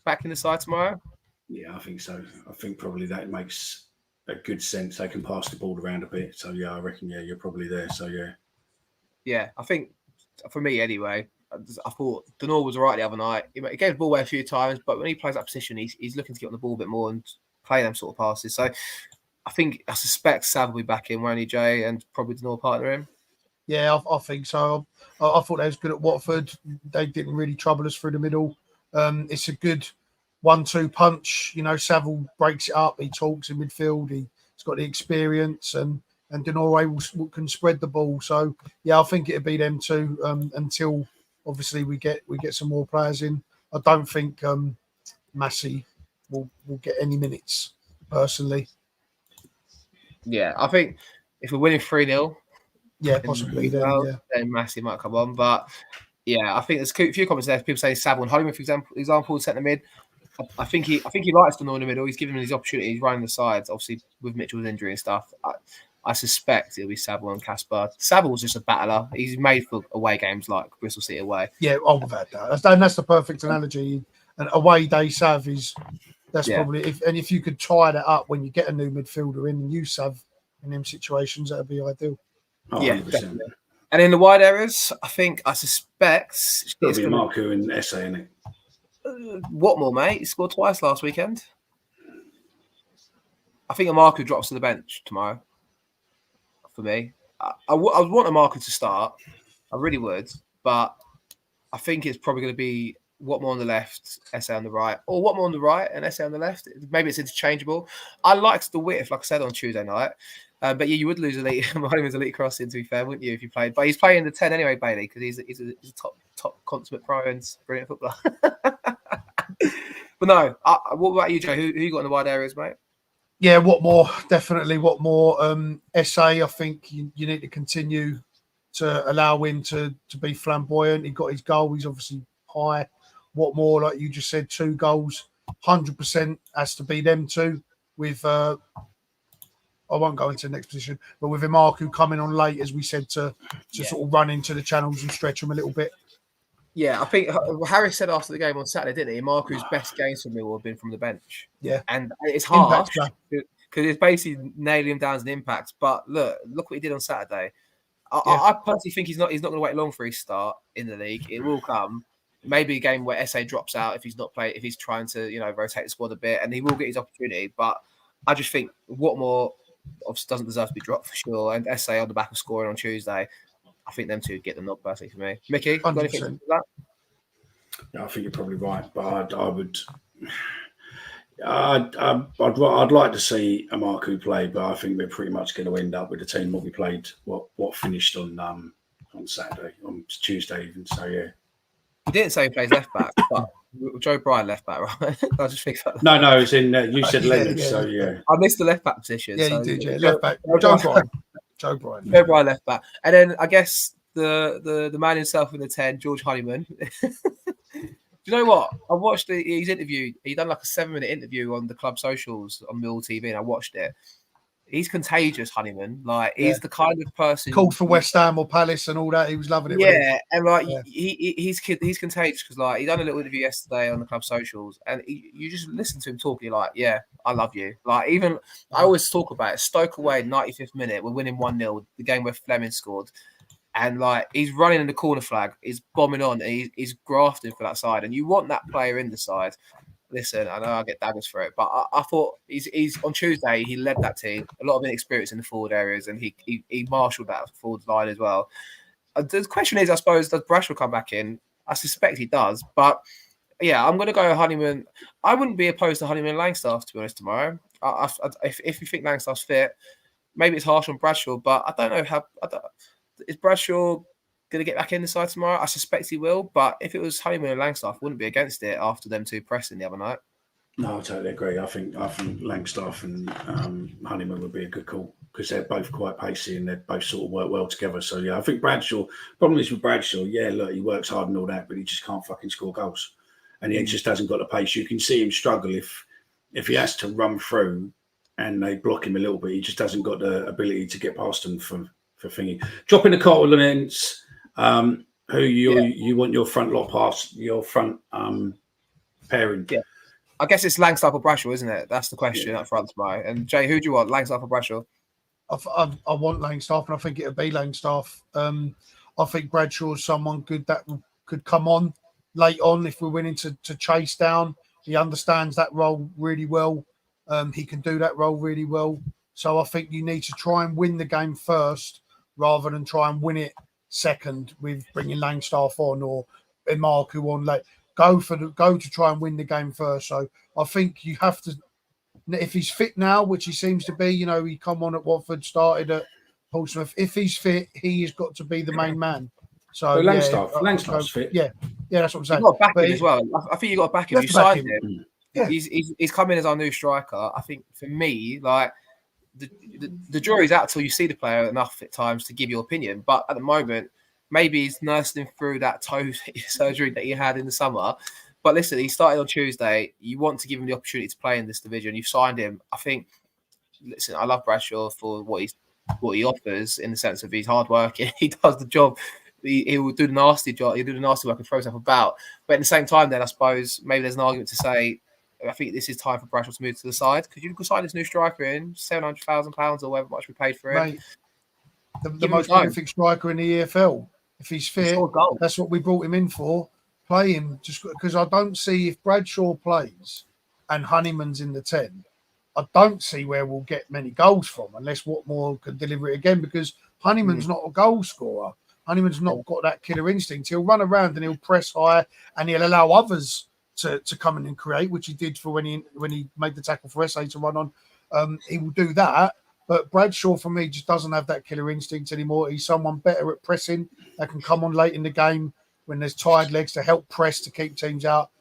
back in the side tomorrow. Yeah, I think so. I think probably that makes a good sense. They can pass the ball around a bit. So yeah, I reckon you're probably there. So yeah. Yeah, I think for me anyway, I thought Denor was all right the other night. He gave the ball away a few times, but when he plays that position, he's looking to get on the ball a bit more and play them sort of passes. So I suspect Sav will be back in, won't he, Jay, and probably Denor partner him. Yeah, I think so. I thought they was good at Watford. They didn't really trouble us through the middle. It's a good 1-2 punch. Saville breaks it up. He talks in midfield. He's got the experience, and Denore can spread the ball. So yeah, I think it'd be them two until obviously we get some more players in. I don't think Massey will get any minutes personally. Yeah, I think if we're winning 3-0, yeah, possibly then Massey might come on. But yeah, I think there's a few comments there. People say Saville and Homer, for example, centre mid. I think he likes Denor in the middle. He's giving him his opportunity. He's running the sides, obviously with Mitchell's injury and stuff. I suspect it'll be Saville and Casper. Saville's just a battler. He's made for away games like Bristol City away. Yeah, I've had that. That's the perfect analogy. An away day Sav is probably if you could tie that up when you get a new midfielder in and use Sav in them situations, that'd be ideal. Oh, yeah, 100%. definitely. And in the wide areas, I suspect it's got to be Marco and Esse, isn't it? Watmore, mate. He scored twice last weekend. I think a Marco drops to the bench tomorrow. For me, I would want a Marco to start. I really would, but I think it's probably going to be Watmore on the left, Esse on the right, or Watmore on the right and Esse on the left. Maybe it's interchangeable. I liked the width, like I said on Tuesday night. But yeah, you would lose elite. His elite crossing, to be fair, wouldn't you, if you played? But he's playing the 10 anyway, Bailey, because he's a top consummate pro and brilliant footballer. But no, what about you, Joe? Who you got in the wide areas, mate? Yeah, Watmore, definitely Watmore. Esse, I think you need to continue to allow him to be flamboyant. He got his goal. He's obviously high. Watmore, like you just said, 2 goals, 100% has to be them two with I won't go into the next position, but with Imarku coming on late, as we said, to sort of run into the channels and stretch them a little bit. Yeah, I think Harry said after the game on Saturday, didn't he? Imarku's best games for Millwall have been from the bench. Yeah. And it's hard because it's basically nailing him down as an impact. But look what he did on Saturday. I personally think he's not going to wait long for his start in the league. It will come. Maybe a game where Esse drops out if he's not playing, if he's trying to, rotate the squad a bit, and he will get his opportunity. But I just think Watmore obviously doesn't deserve to be dropped for sure. And Esse on the back of scoring on Tuesday, I think them two get the nod personally for me. Mickey, got anything to that? Yeah, I think you're probably right, but I'd like to see Imarku play, but I think we're pretty much going to end up with the team what we played, what finished on Saturday, on Tuesday even. So yeah. He didn't say he plays left back, but Joe Bryan left back, right? I just think that. No, it's in. You said Leonard, so yeah. I missed the left back position. Yeah, so, you did. Yeah, left back. Joe Bryan. Joe Bryan left back, and then I guess the man himself in the 10, George Honeyman. Do you know what? I watched his interview. He done like a 7-minute interview on the club socials on Mill TV, and I watched it. he's contagious, Honeyman. Like he's the kind of person called for West Ham or Palace and all that. He was loving it. Yeah, and like Yeah. he's contagious because like he done a little interview yesterday on the club socials, and you just listen to him talk. You're like, yeah, I love you. Like even I always talk about it. Stoke away, 95th minute, we're winning 1-0. The game where Fleming scored, and like he's running in the corner flag, he's bombing on, and he's grafting for that side, and you want that player in the side. Listen, I know I get daggers for it, but I thought he's on Tuesday. He led that team, a lot of inexperience in the forward areas, and he marshalled that forward line as well. The question is, I suppose, does Bradshaw come back in? I suspect he does, but yeah, I'm going to go Honeyman. I wouldn't be opposed to Honeyman and Langstaff, to be honest, tomorrow. If you think Langstaff's fit, maybe it's harsh on Bradshaw, but I don't know how. Is Bradshaw going to get back in the side tomorrow? I suspect he will, but if it was Honeyman and Langstaff, I wouldn't be against it after them two pressing the other night. No, I totally agree. I think Langstaff and Honeyman would be a good call because they're both quite pacey and they both sort of work well together. So yeah, I think Bradshaw. Problem is with Bradshaw, yeah, look, he works hard and all that, but he just can't fucking score goals, and he just hasn't got the pace. You can see him struggle if he has to run through and they block him a little bit. He just hasn't got the ability to get past them for thingy. Dropping the compliments. Who you want your front lot past your front pairing? Yeah, I guess it's Langstaff or Bradshaw, isn't it? That's the question up front tomorrow. And Jay, who do you want, Langstaff or Bradshaw? I want Langstaff, and I think it'll be Langstaff. I think Bradshaw is someone good that could come on late on if we're winning to chase down. He understands that role really well. He can do that role really well. So I think you need to try and win the game first rather than try and win it second with bringing Langstaff on or Emarku on late. Go to try and win the game first. So I think you have to, if he's fit now, which he seems to be, he come on at Watford, started at Portsmouth. If he's fit, he has got to be the main man. So Langstaff's fit. Yeah, that's what I'm saying. You've got to back him as well. I think you got to back him. You signed him. Yeah. He's come in as our new striker. I think for me, like the jury's out till you see the player enough at times to give your opinion. But at the moment, maybe he's nursing him through that toe surgery that he had in the summer. But listen, he started on Tuesday. You want to give him the opportunity to play in this division. You've signed him. I think. Listen, I love Bradshaw for what he offers in the sense of he's hardworking. He does the job. He will do the nasty job. He'll do the nasty work and throw stuff about. But at the same time, then I suppose maybe there's an argument to say, I think this is time for Bradshaw to move to the side because you can sign this new striker in £700,000 or however much we paid for him. Mate, the most prolific striker in the EFL. If he's fit, that's what we brought him in for. Play him just because I don't see if Bradshaw plays and Honeyman's in the 10. I don't see where we'll get many goals from unless Watmore can deliver it again because Honeyman's not a goal scorer. Honeyman's not got that killer instinct. He'll run around and he'll press high and he'll allow others to come in and create, which he did for when he made the tackle for SA to run on. He will do that. But Bradshaw, for me, just doesn't have that killer instinct anymore. He's someone better at pressing that can come on late in the game when there's tired legs to help press to keep teams out.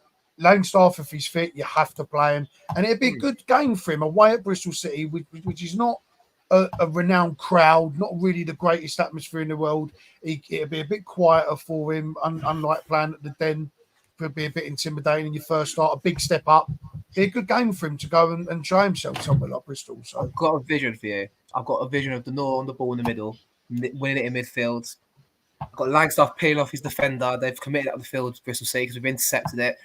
Langstaff, if he's fit, you have to play him. And it'd be a good game for him away at Bristol City, which is not a renowned crowd, not really the greatest atmosphere in the world. It'd be a bit quieter for him, unlike playing at the Den. Could be a bit intimidating in your first start, a big step up. Be a good game for him to go and try himself somewhere like Bristol. So I've got a vision for you. I've got a vision of the Nor on the ball in the middle, winning it in midfield. I've got Langstaff peeling off his defender. They've committed out the field to Bristol City because we've intercepted it.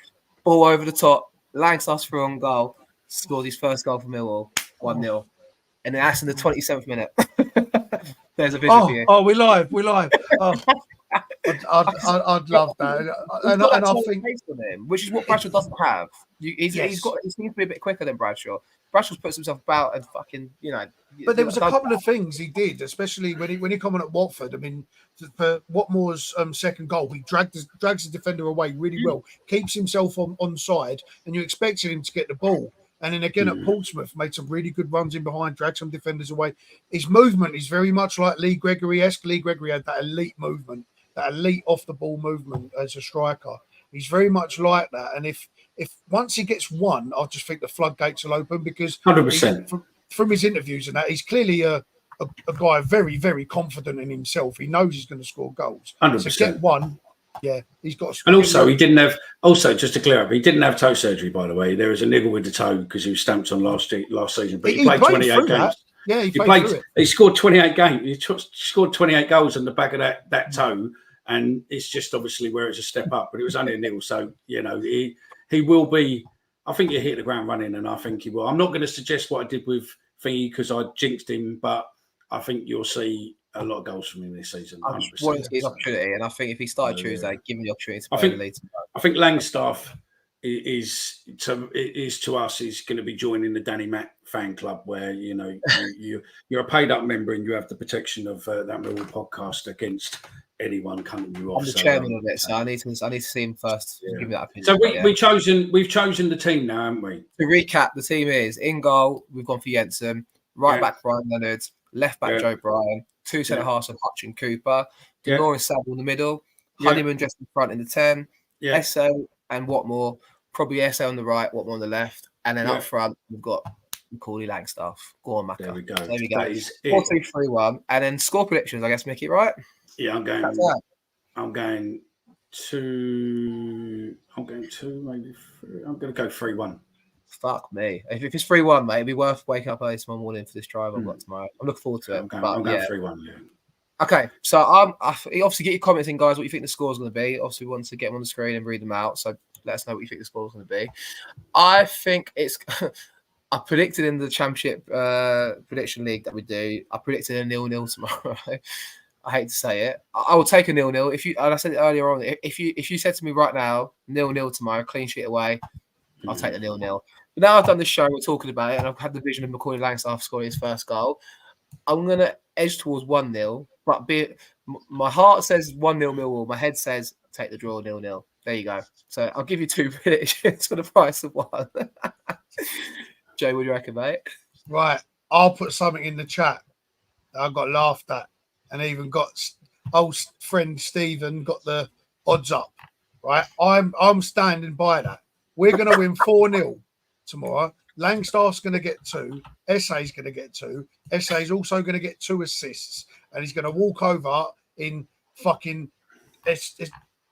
Ball over the top. Langstaff's through on goal. Scored his first goal for Millwall, 1-0. And then that's in the 27th minute. There's a vision for you. Oh, we're live. Oh. I'd love that, and I think on him, which is what Bradshaw doesn't have. He seems to be a bit quicker than Bradshaw. Bradshaw puts himself about and fucking, But there was a couple of things he did, especially when he come on at Watford. I mean, for Watmore's second goal, he drags the defender away really well, keeps himself on side, and you expected him to get the ball. And then again at Portsmouth, made some really good runs in behind, dragged some defenders away. His movement is very much like Lee Gregory-esque. Lee Gregory had that elite movement, that elite off-the-ball movement as a striker. He's very much like that. And if once he gets one, I just think the floodgates will open because 100%. From his interviews and that, he's clearly a guy very, very confident in himself. He knows he's going to score goals. 100%. So get one. Yeah, he's got. And also, he didn't have. Also, just to clear up, he didn't have toe surgery. By the way, there was a niggle with the toe because he was stamped on last season. But he played 28 games. Yeah, he played. He scored 28 games. He scored 28 goals on the back of that toe, and it's just obviously where it's a step up. But it was only a nil, so he will be. I think he'll hit the ground running, and I think he will. I'm not going to suggest what I did with Thingy because I jinxed him, but I think you'll see a lot of goals from him this season. I just wanted to get his opportunity, and I think if he started Tuesday, give him the opportunity to play the lead. I think Langstaff is to us is going to be joining the Danny Mack fan club, where you're a paid up member and you have the protection of that Millwall podcast against anyone cutting you off. I'm the chairman of it, so I need to see him first. Yeah. Give me that opinion. So we've chosen the team now, haven't we? To recap, the team is in goal. We've gone for Jensen, right back Brian Leonard, left back Joe Bryan, two centre halves of Hutch and Cooper, Denora and Saville in the middle, Honeyman just in front in the 10, SA and Watmore, probably SA on the right, Watmore on the left, and then up front we've got Macaulay Langstaff. Go on, Macca. There we go. 4-2-3-1, and then score predictions. I guess Mickey, right? Yeah, I'm going 2, maybe 3. I'm going to go 3-1. Fuck me. If it's 3-1, mate, it'd be worth waking up early tomorrow morning for this drive I've got tomorrow. I'm looking forward to it. I'm going 3-1, yeah. Okay, so obviously get your comments in, guys, what you think the score's going to be. Obviously, we want to get them on the screen and read them out, so let us know what you think the score's going to be. I think it's... I predicted in the Championship prediction league that we do, I predicted a 0-0 tomorrow. I hate to say it. I will take a 0-0. And I said it earlier on, if you said to me right now, 0-0 tomorrow, clean sheet away, I'll take the 0-0. But now I've done the show, we're talking about it, and I've had the vision of Macaulay Langstaff scoring his first goal. I'm going to edge towards 1-0, but my heart says 1-0 Millwall. My head says take the draw 0-0. There you go. So I'll give you 2 predictions for the price of 1. Joe, what do you reckon, mate? Right. I'll put something in the chat that I got laughed at, and even got old friend Stephen got the odds up. Right. I'm standing by that. We're going to win 4-0 tomorrow. Langstaff's going to get 2. SA's going to get 2. SA's also going to get 2 assists, and he's going to walk over in fucking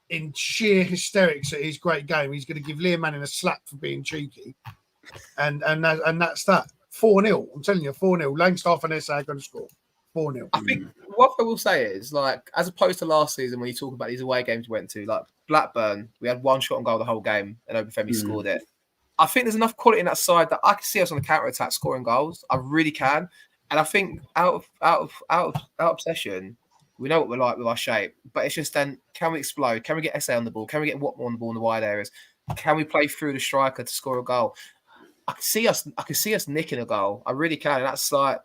in sheer hysterics at his great game. He's going to give Liam Manning a slap for being cheeky, and that's that. 4-0. I'm telling you, 4-0. Langstaff and SA are going to score 4-0. I think what I will say is, like, as opposed to last season when you talk about these away games we went to, like Blackburn, we had 1 shot on goal the whole game, and Obafemi scored it. I think there's enough quality in that side that I can see us on the counter attack scoring goals. I really can, and I think out of possession, we know what we're like with our shape. But it's just then, can we explode? Can we get SA on the ball? Can we get Watmore on the ball in the wide areas? Can we play through the striker to score a goal? I can see us nicking a goal. I really can. And that's like,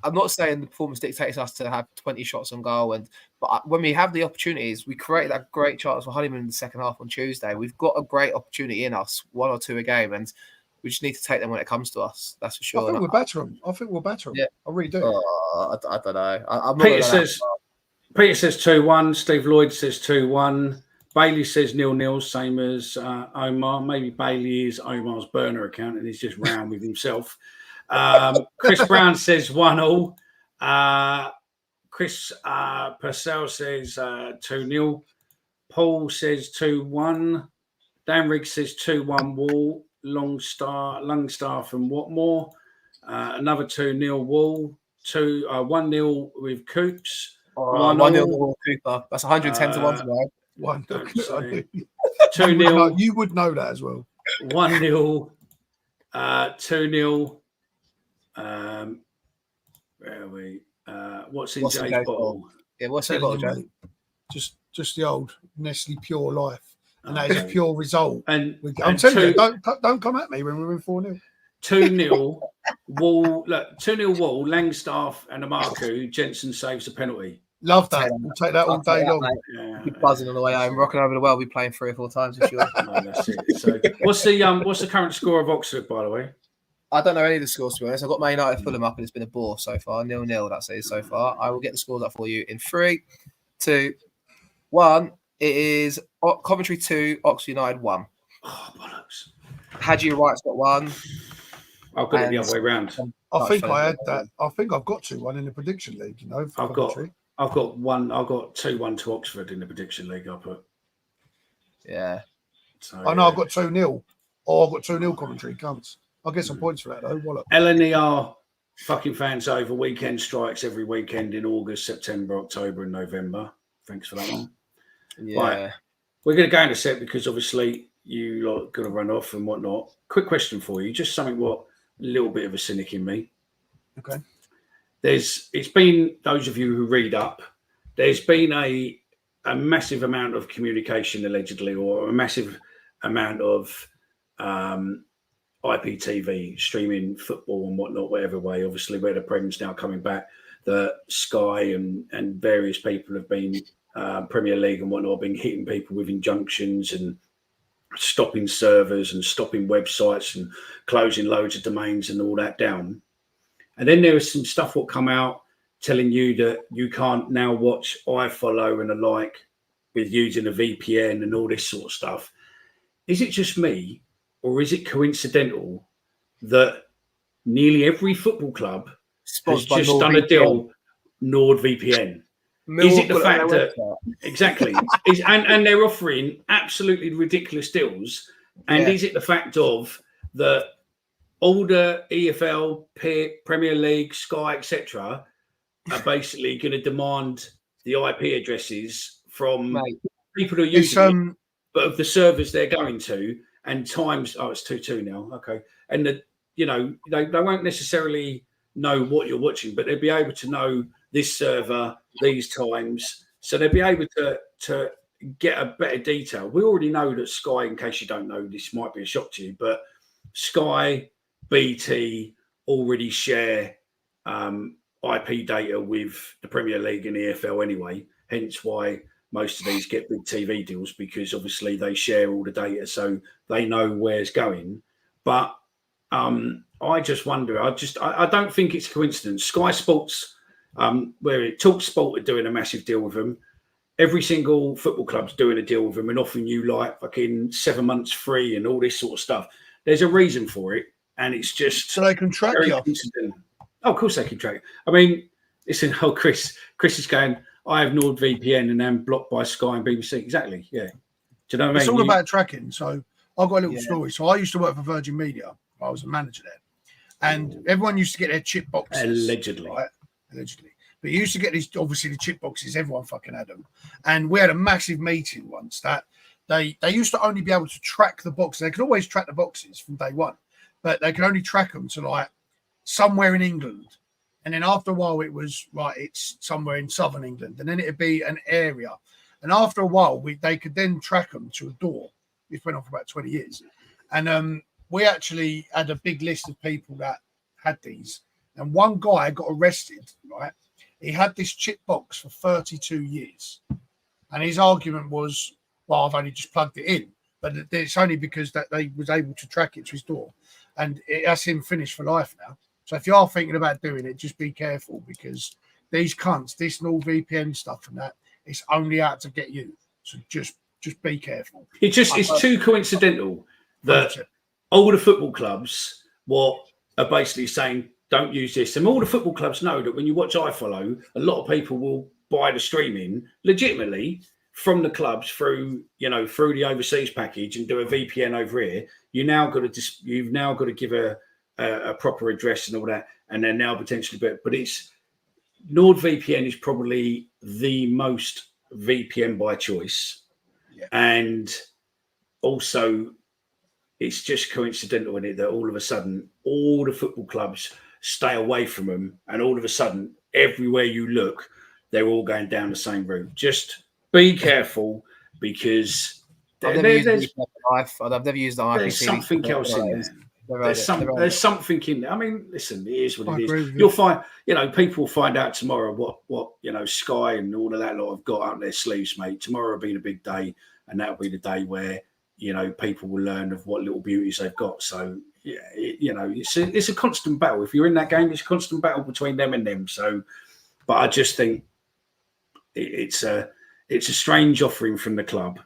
I'm not saying the performance dictates us to have 20 shots on goal, but when we have the opportunities, we create that great chance for Honeyman in the second half on Tuesday. We've got a great opportunity in us, 1 or 2 a game, and we just need to take them when it comes to us. That's for sure. I think we'll batter them. Yeah, I really do. I don't know. Peter says 2-1. Steve Lloyd says 2-1. Bailey says 0-0, same as Omar. Maybe Bailey is Omar's burner account and he's just round with himself. Chris Brown says 1-0. Chris Purcell says 2-0. Paul says 2-1. Dan Riggs says 2-1 Wall. Longstaff and Watmore. Another 2-0 Wall. 1-0 with Coops. 1-0 Wall Cooper. That's 110 to 1 tomorrow. 2-0. You would know that as well. 1-0. 2-0. Where are we? What's in Jay's bottle? Yeah, what's in bottle, Jay? Just the old Nestle Pure Life, and that is a pure result. And I'm telling you, don't come at me when we win 4-0. 2-0 Wall. Look, 2-0 Wall. Langstaff and Amaku. Jensen saves a penalty. Love that. We'll take that all day long. Keep buzzing on the way home. Rocking over the well. We'll be playing 3 or 4 times for sure. No, that's it. So, what's the current score of Oxford, by the way? I don't know any of the scores, to be honest. I've got Man United Fulham up, and it's been a bore so far. 0-0, that's it so far. I will get the scores up for you in 3, 2, 1. It is Coventry 2, Oxford United 1. Oh, bollocks. Haji Wright's got 1. I've got it the other way around. I think I had that. I think I've got 2-1 in the prediction league, you know. I've got 2-1 to Oxford in the prediction league. I put. Yeah. So, I know I've got 2-0. Or I've got 2-0 Coventry. Cunts. I'll get some points for that though. Wallop. LNER fucking fans over. Weekend strikes every weekend in August, September, October, and November. Thanks for that one. Yeah. Right. We're going to go in a set because obviously you lot got to run off and whatnot. Quick question for you, just something what a little bit of a cynic in me. Okay. It's been, those of you who read up, there's been a massive amount of communication allegedly, or a massive amount of IPTV streaming football and whatnot, whatever way, obviously where the Prem's now coming back, that Sky and various people have been, Premier League and whatnot, have been hitting people with injunctions and stopping servers and stopping websites and closing loads of domains and all that down. And then there was some stuff what come out telling you that you can't now watch iFollow and the like with using a VPN and all this sort of stuff. Is it just me, or is it coincidental that nearly every football club has just done a deal, NordVPN? Is it the fact that exactly and they're offering absolutely ridiculous deals? And is it the fact of that all the EFL, Premier League, Sky, etc., are basically going to demand the IP addresses from people who are using it, but of the servers they're going to, and times? Oh, it's 2-2 now. Okay, and they won't necessarily know what you're watching, but they'll be able to know this server, these times, so they'll be able to get a better detail. We already know that Sky, in case you don't know, this might be a shock to you, but Sky, BT already share IP data with the Premier League and EFL anyway, hence why most of these get big TV deals, because obviously they share all the data, so they know where it's going. But I just wonder, I don't think it's a coincidence. Sky Sports, where Talk Sport are doing a massive deal with them. Every single football club's doing a deal with them and offering you like fucking 7 months free and all this sort of stuff. There's a reason for it, and it's just so they can track you. Oh, of course they can track. I mean, listen, Chris is going, I have NordVPN and I'm blocked by Sky and BBC. Exactly, yeah. Do you know what I mean? It's all about tracking. So I've got a little story. So I used to work for Virgin Media. I was a manager there. And everyone used to get their chip boxes. Allegedly. Right? Allegedly. But you used to get these, obviously, the chip boxes. Everyone fucking had them. And we had a massive meeting once that they used to only be able to track the boxes. They could always track the boxes from day one, but they could only track them to like somewhere in England. And then after a while, it was right, it's somewhere in southern England. And then it'd be an area. And after a while, they could then track them to a door. This went on for about 20 years. And we actually had a big list of people that had these. And one guy got arrested, right? He had this chip box for 32 years. And his argument was, well, I've only just plugged it in. But it's only because that they was able to track it to his door. And that's him finished for life now. So if you are thinking about doing it, just be careful, because these cunts, this NordVPN stuff and that, it's only out to get you. So just be careful. It's too coincidental that all the football clubs are basically saying, don't use this. And all the football clubs know that when you watch iFollow, a lot of people will buy the streaming legitimately from the clubs through the overseas package and do a VPN over here. You've now got to give a proper address and all that, and then now potentially, but it's NordVPN is probably the most VPN by choice, and also it's just coincidental in it that all of a sudden all the football clubs stay away from them, and all of a sudden everywhere you look, they're all going down the same route. Just be careful, because I've never used the IP. There's something else in there. There's something in there. I mean, listen, it is what it is. You'll find, people will find out tomorrow what Sky and all of that lot have got up their sleeves, mate. Tomorrow will be the big day, and that'll be the day where people will learn of what little beauties they've got. So yeah, it's a constant battle. If you're in that game, it's a constant battle between them and them. So, but I just think it's a strange offering from the club,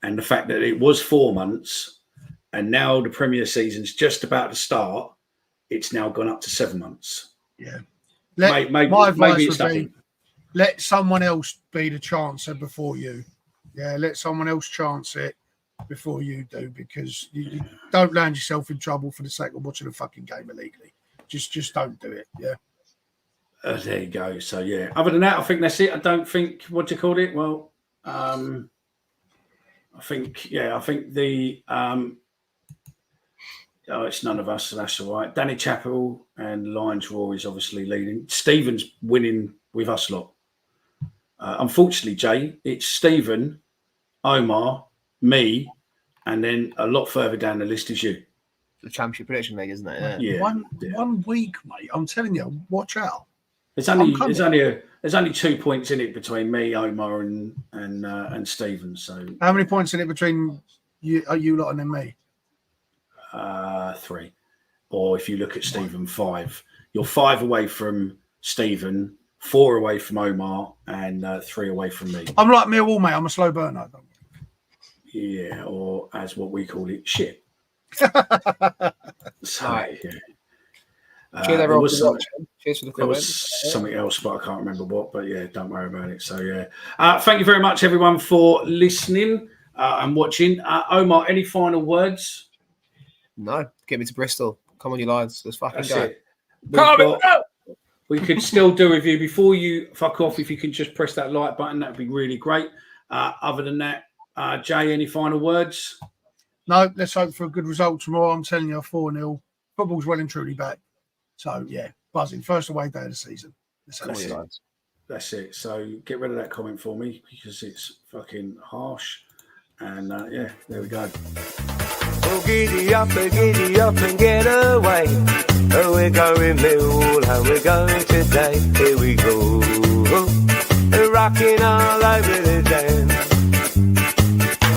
and the fact that it was 4 months. And now the Premier season's just about to start. It's now gone up to 7 months. Yeah. My advice would be, let someone else be the chancer before you. Yeah, let someone else chance it before you do, because you don't land yourself in trouble for the sake of watching a fucking game illegally. Just don't do it. Yeah. There you go. So yeah. Other than that, I think that's it. I don't think what do you call it? Well, I think the it's none of us, so that's all right. Danny Chappell and Lions Raw is obviously leading. Stephen's winning with us lot. Unfortunately, Jay, it's Stephen, Omar, me, and then a lot further down the list is you. The Championship Prediction League, isn't it? Yeah. One week, mate. I'm telling you, watch out. There's only 2 points in it between me, Omar, and Stephen. So how many points in it between you lot and then me? 3. Or if you look at Stephen, 5. You're 5 away from Stephen, 4 away from Omar, and 3 away from me. I'm like Millwall, mate. I'm a slow burner. Yeah, or as what we call it, shit. So, Right. yeah. Cheers, everyone, for watching. Cheers for the There comments. was something else, but I can't remember what. But yeah, don't worry about it. So yeah, thank you very much, everyone, for listening and watching. Omar, any final words? No, get me to Bristol. Come on, you lads. Let's fucking That's go. it. We could still do a review before you fuck off. If you can just press that like button, that'd be really great. Other than that, Jay, any final words? No, let's hope for a good result tomorrow. I'm telling you, 4-0. Football's well and truly back. So yeah, buzzing. First away day of the season. That's it. So get rid of that comment for me because it's fucking harsh. And yeah, there we go. So giddy up and get away. Oh, we're going Millwall, and we're going today. Here we go. Rocking all over the day.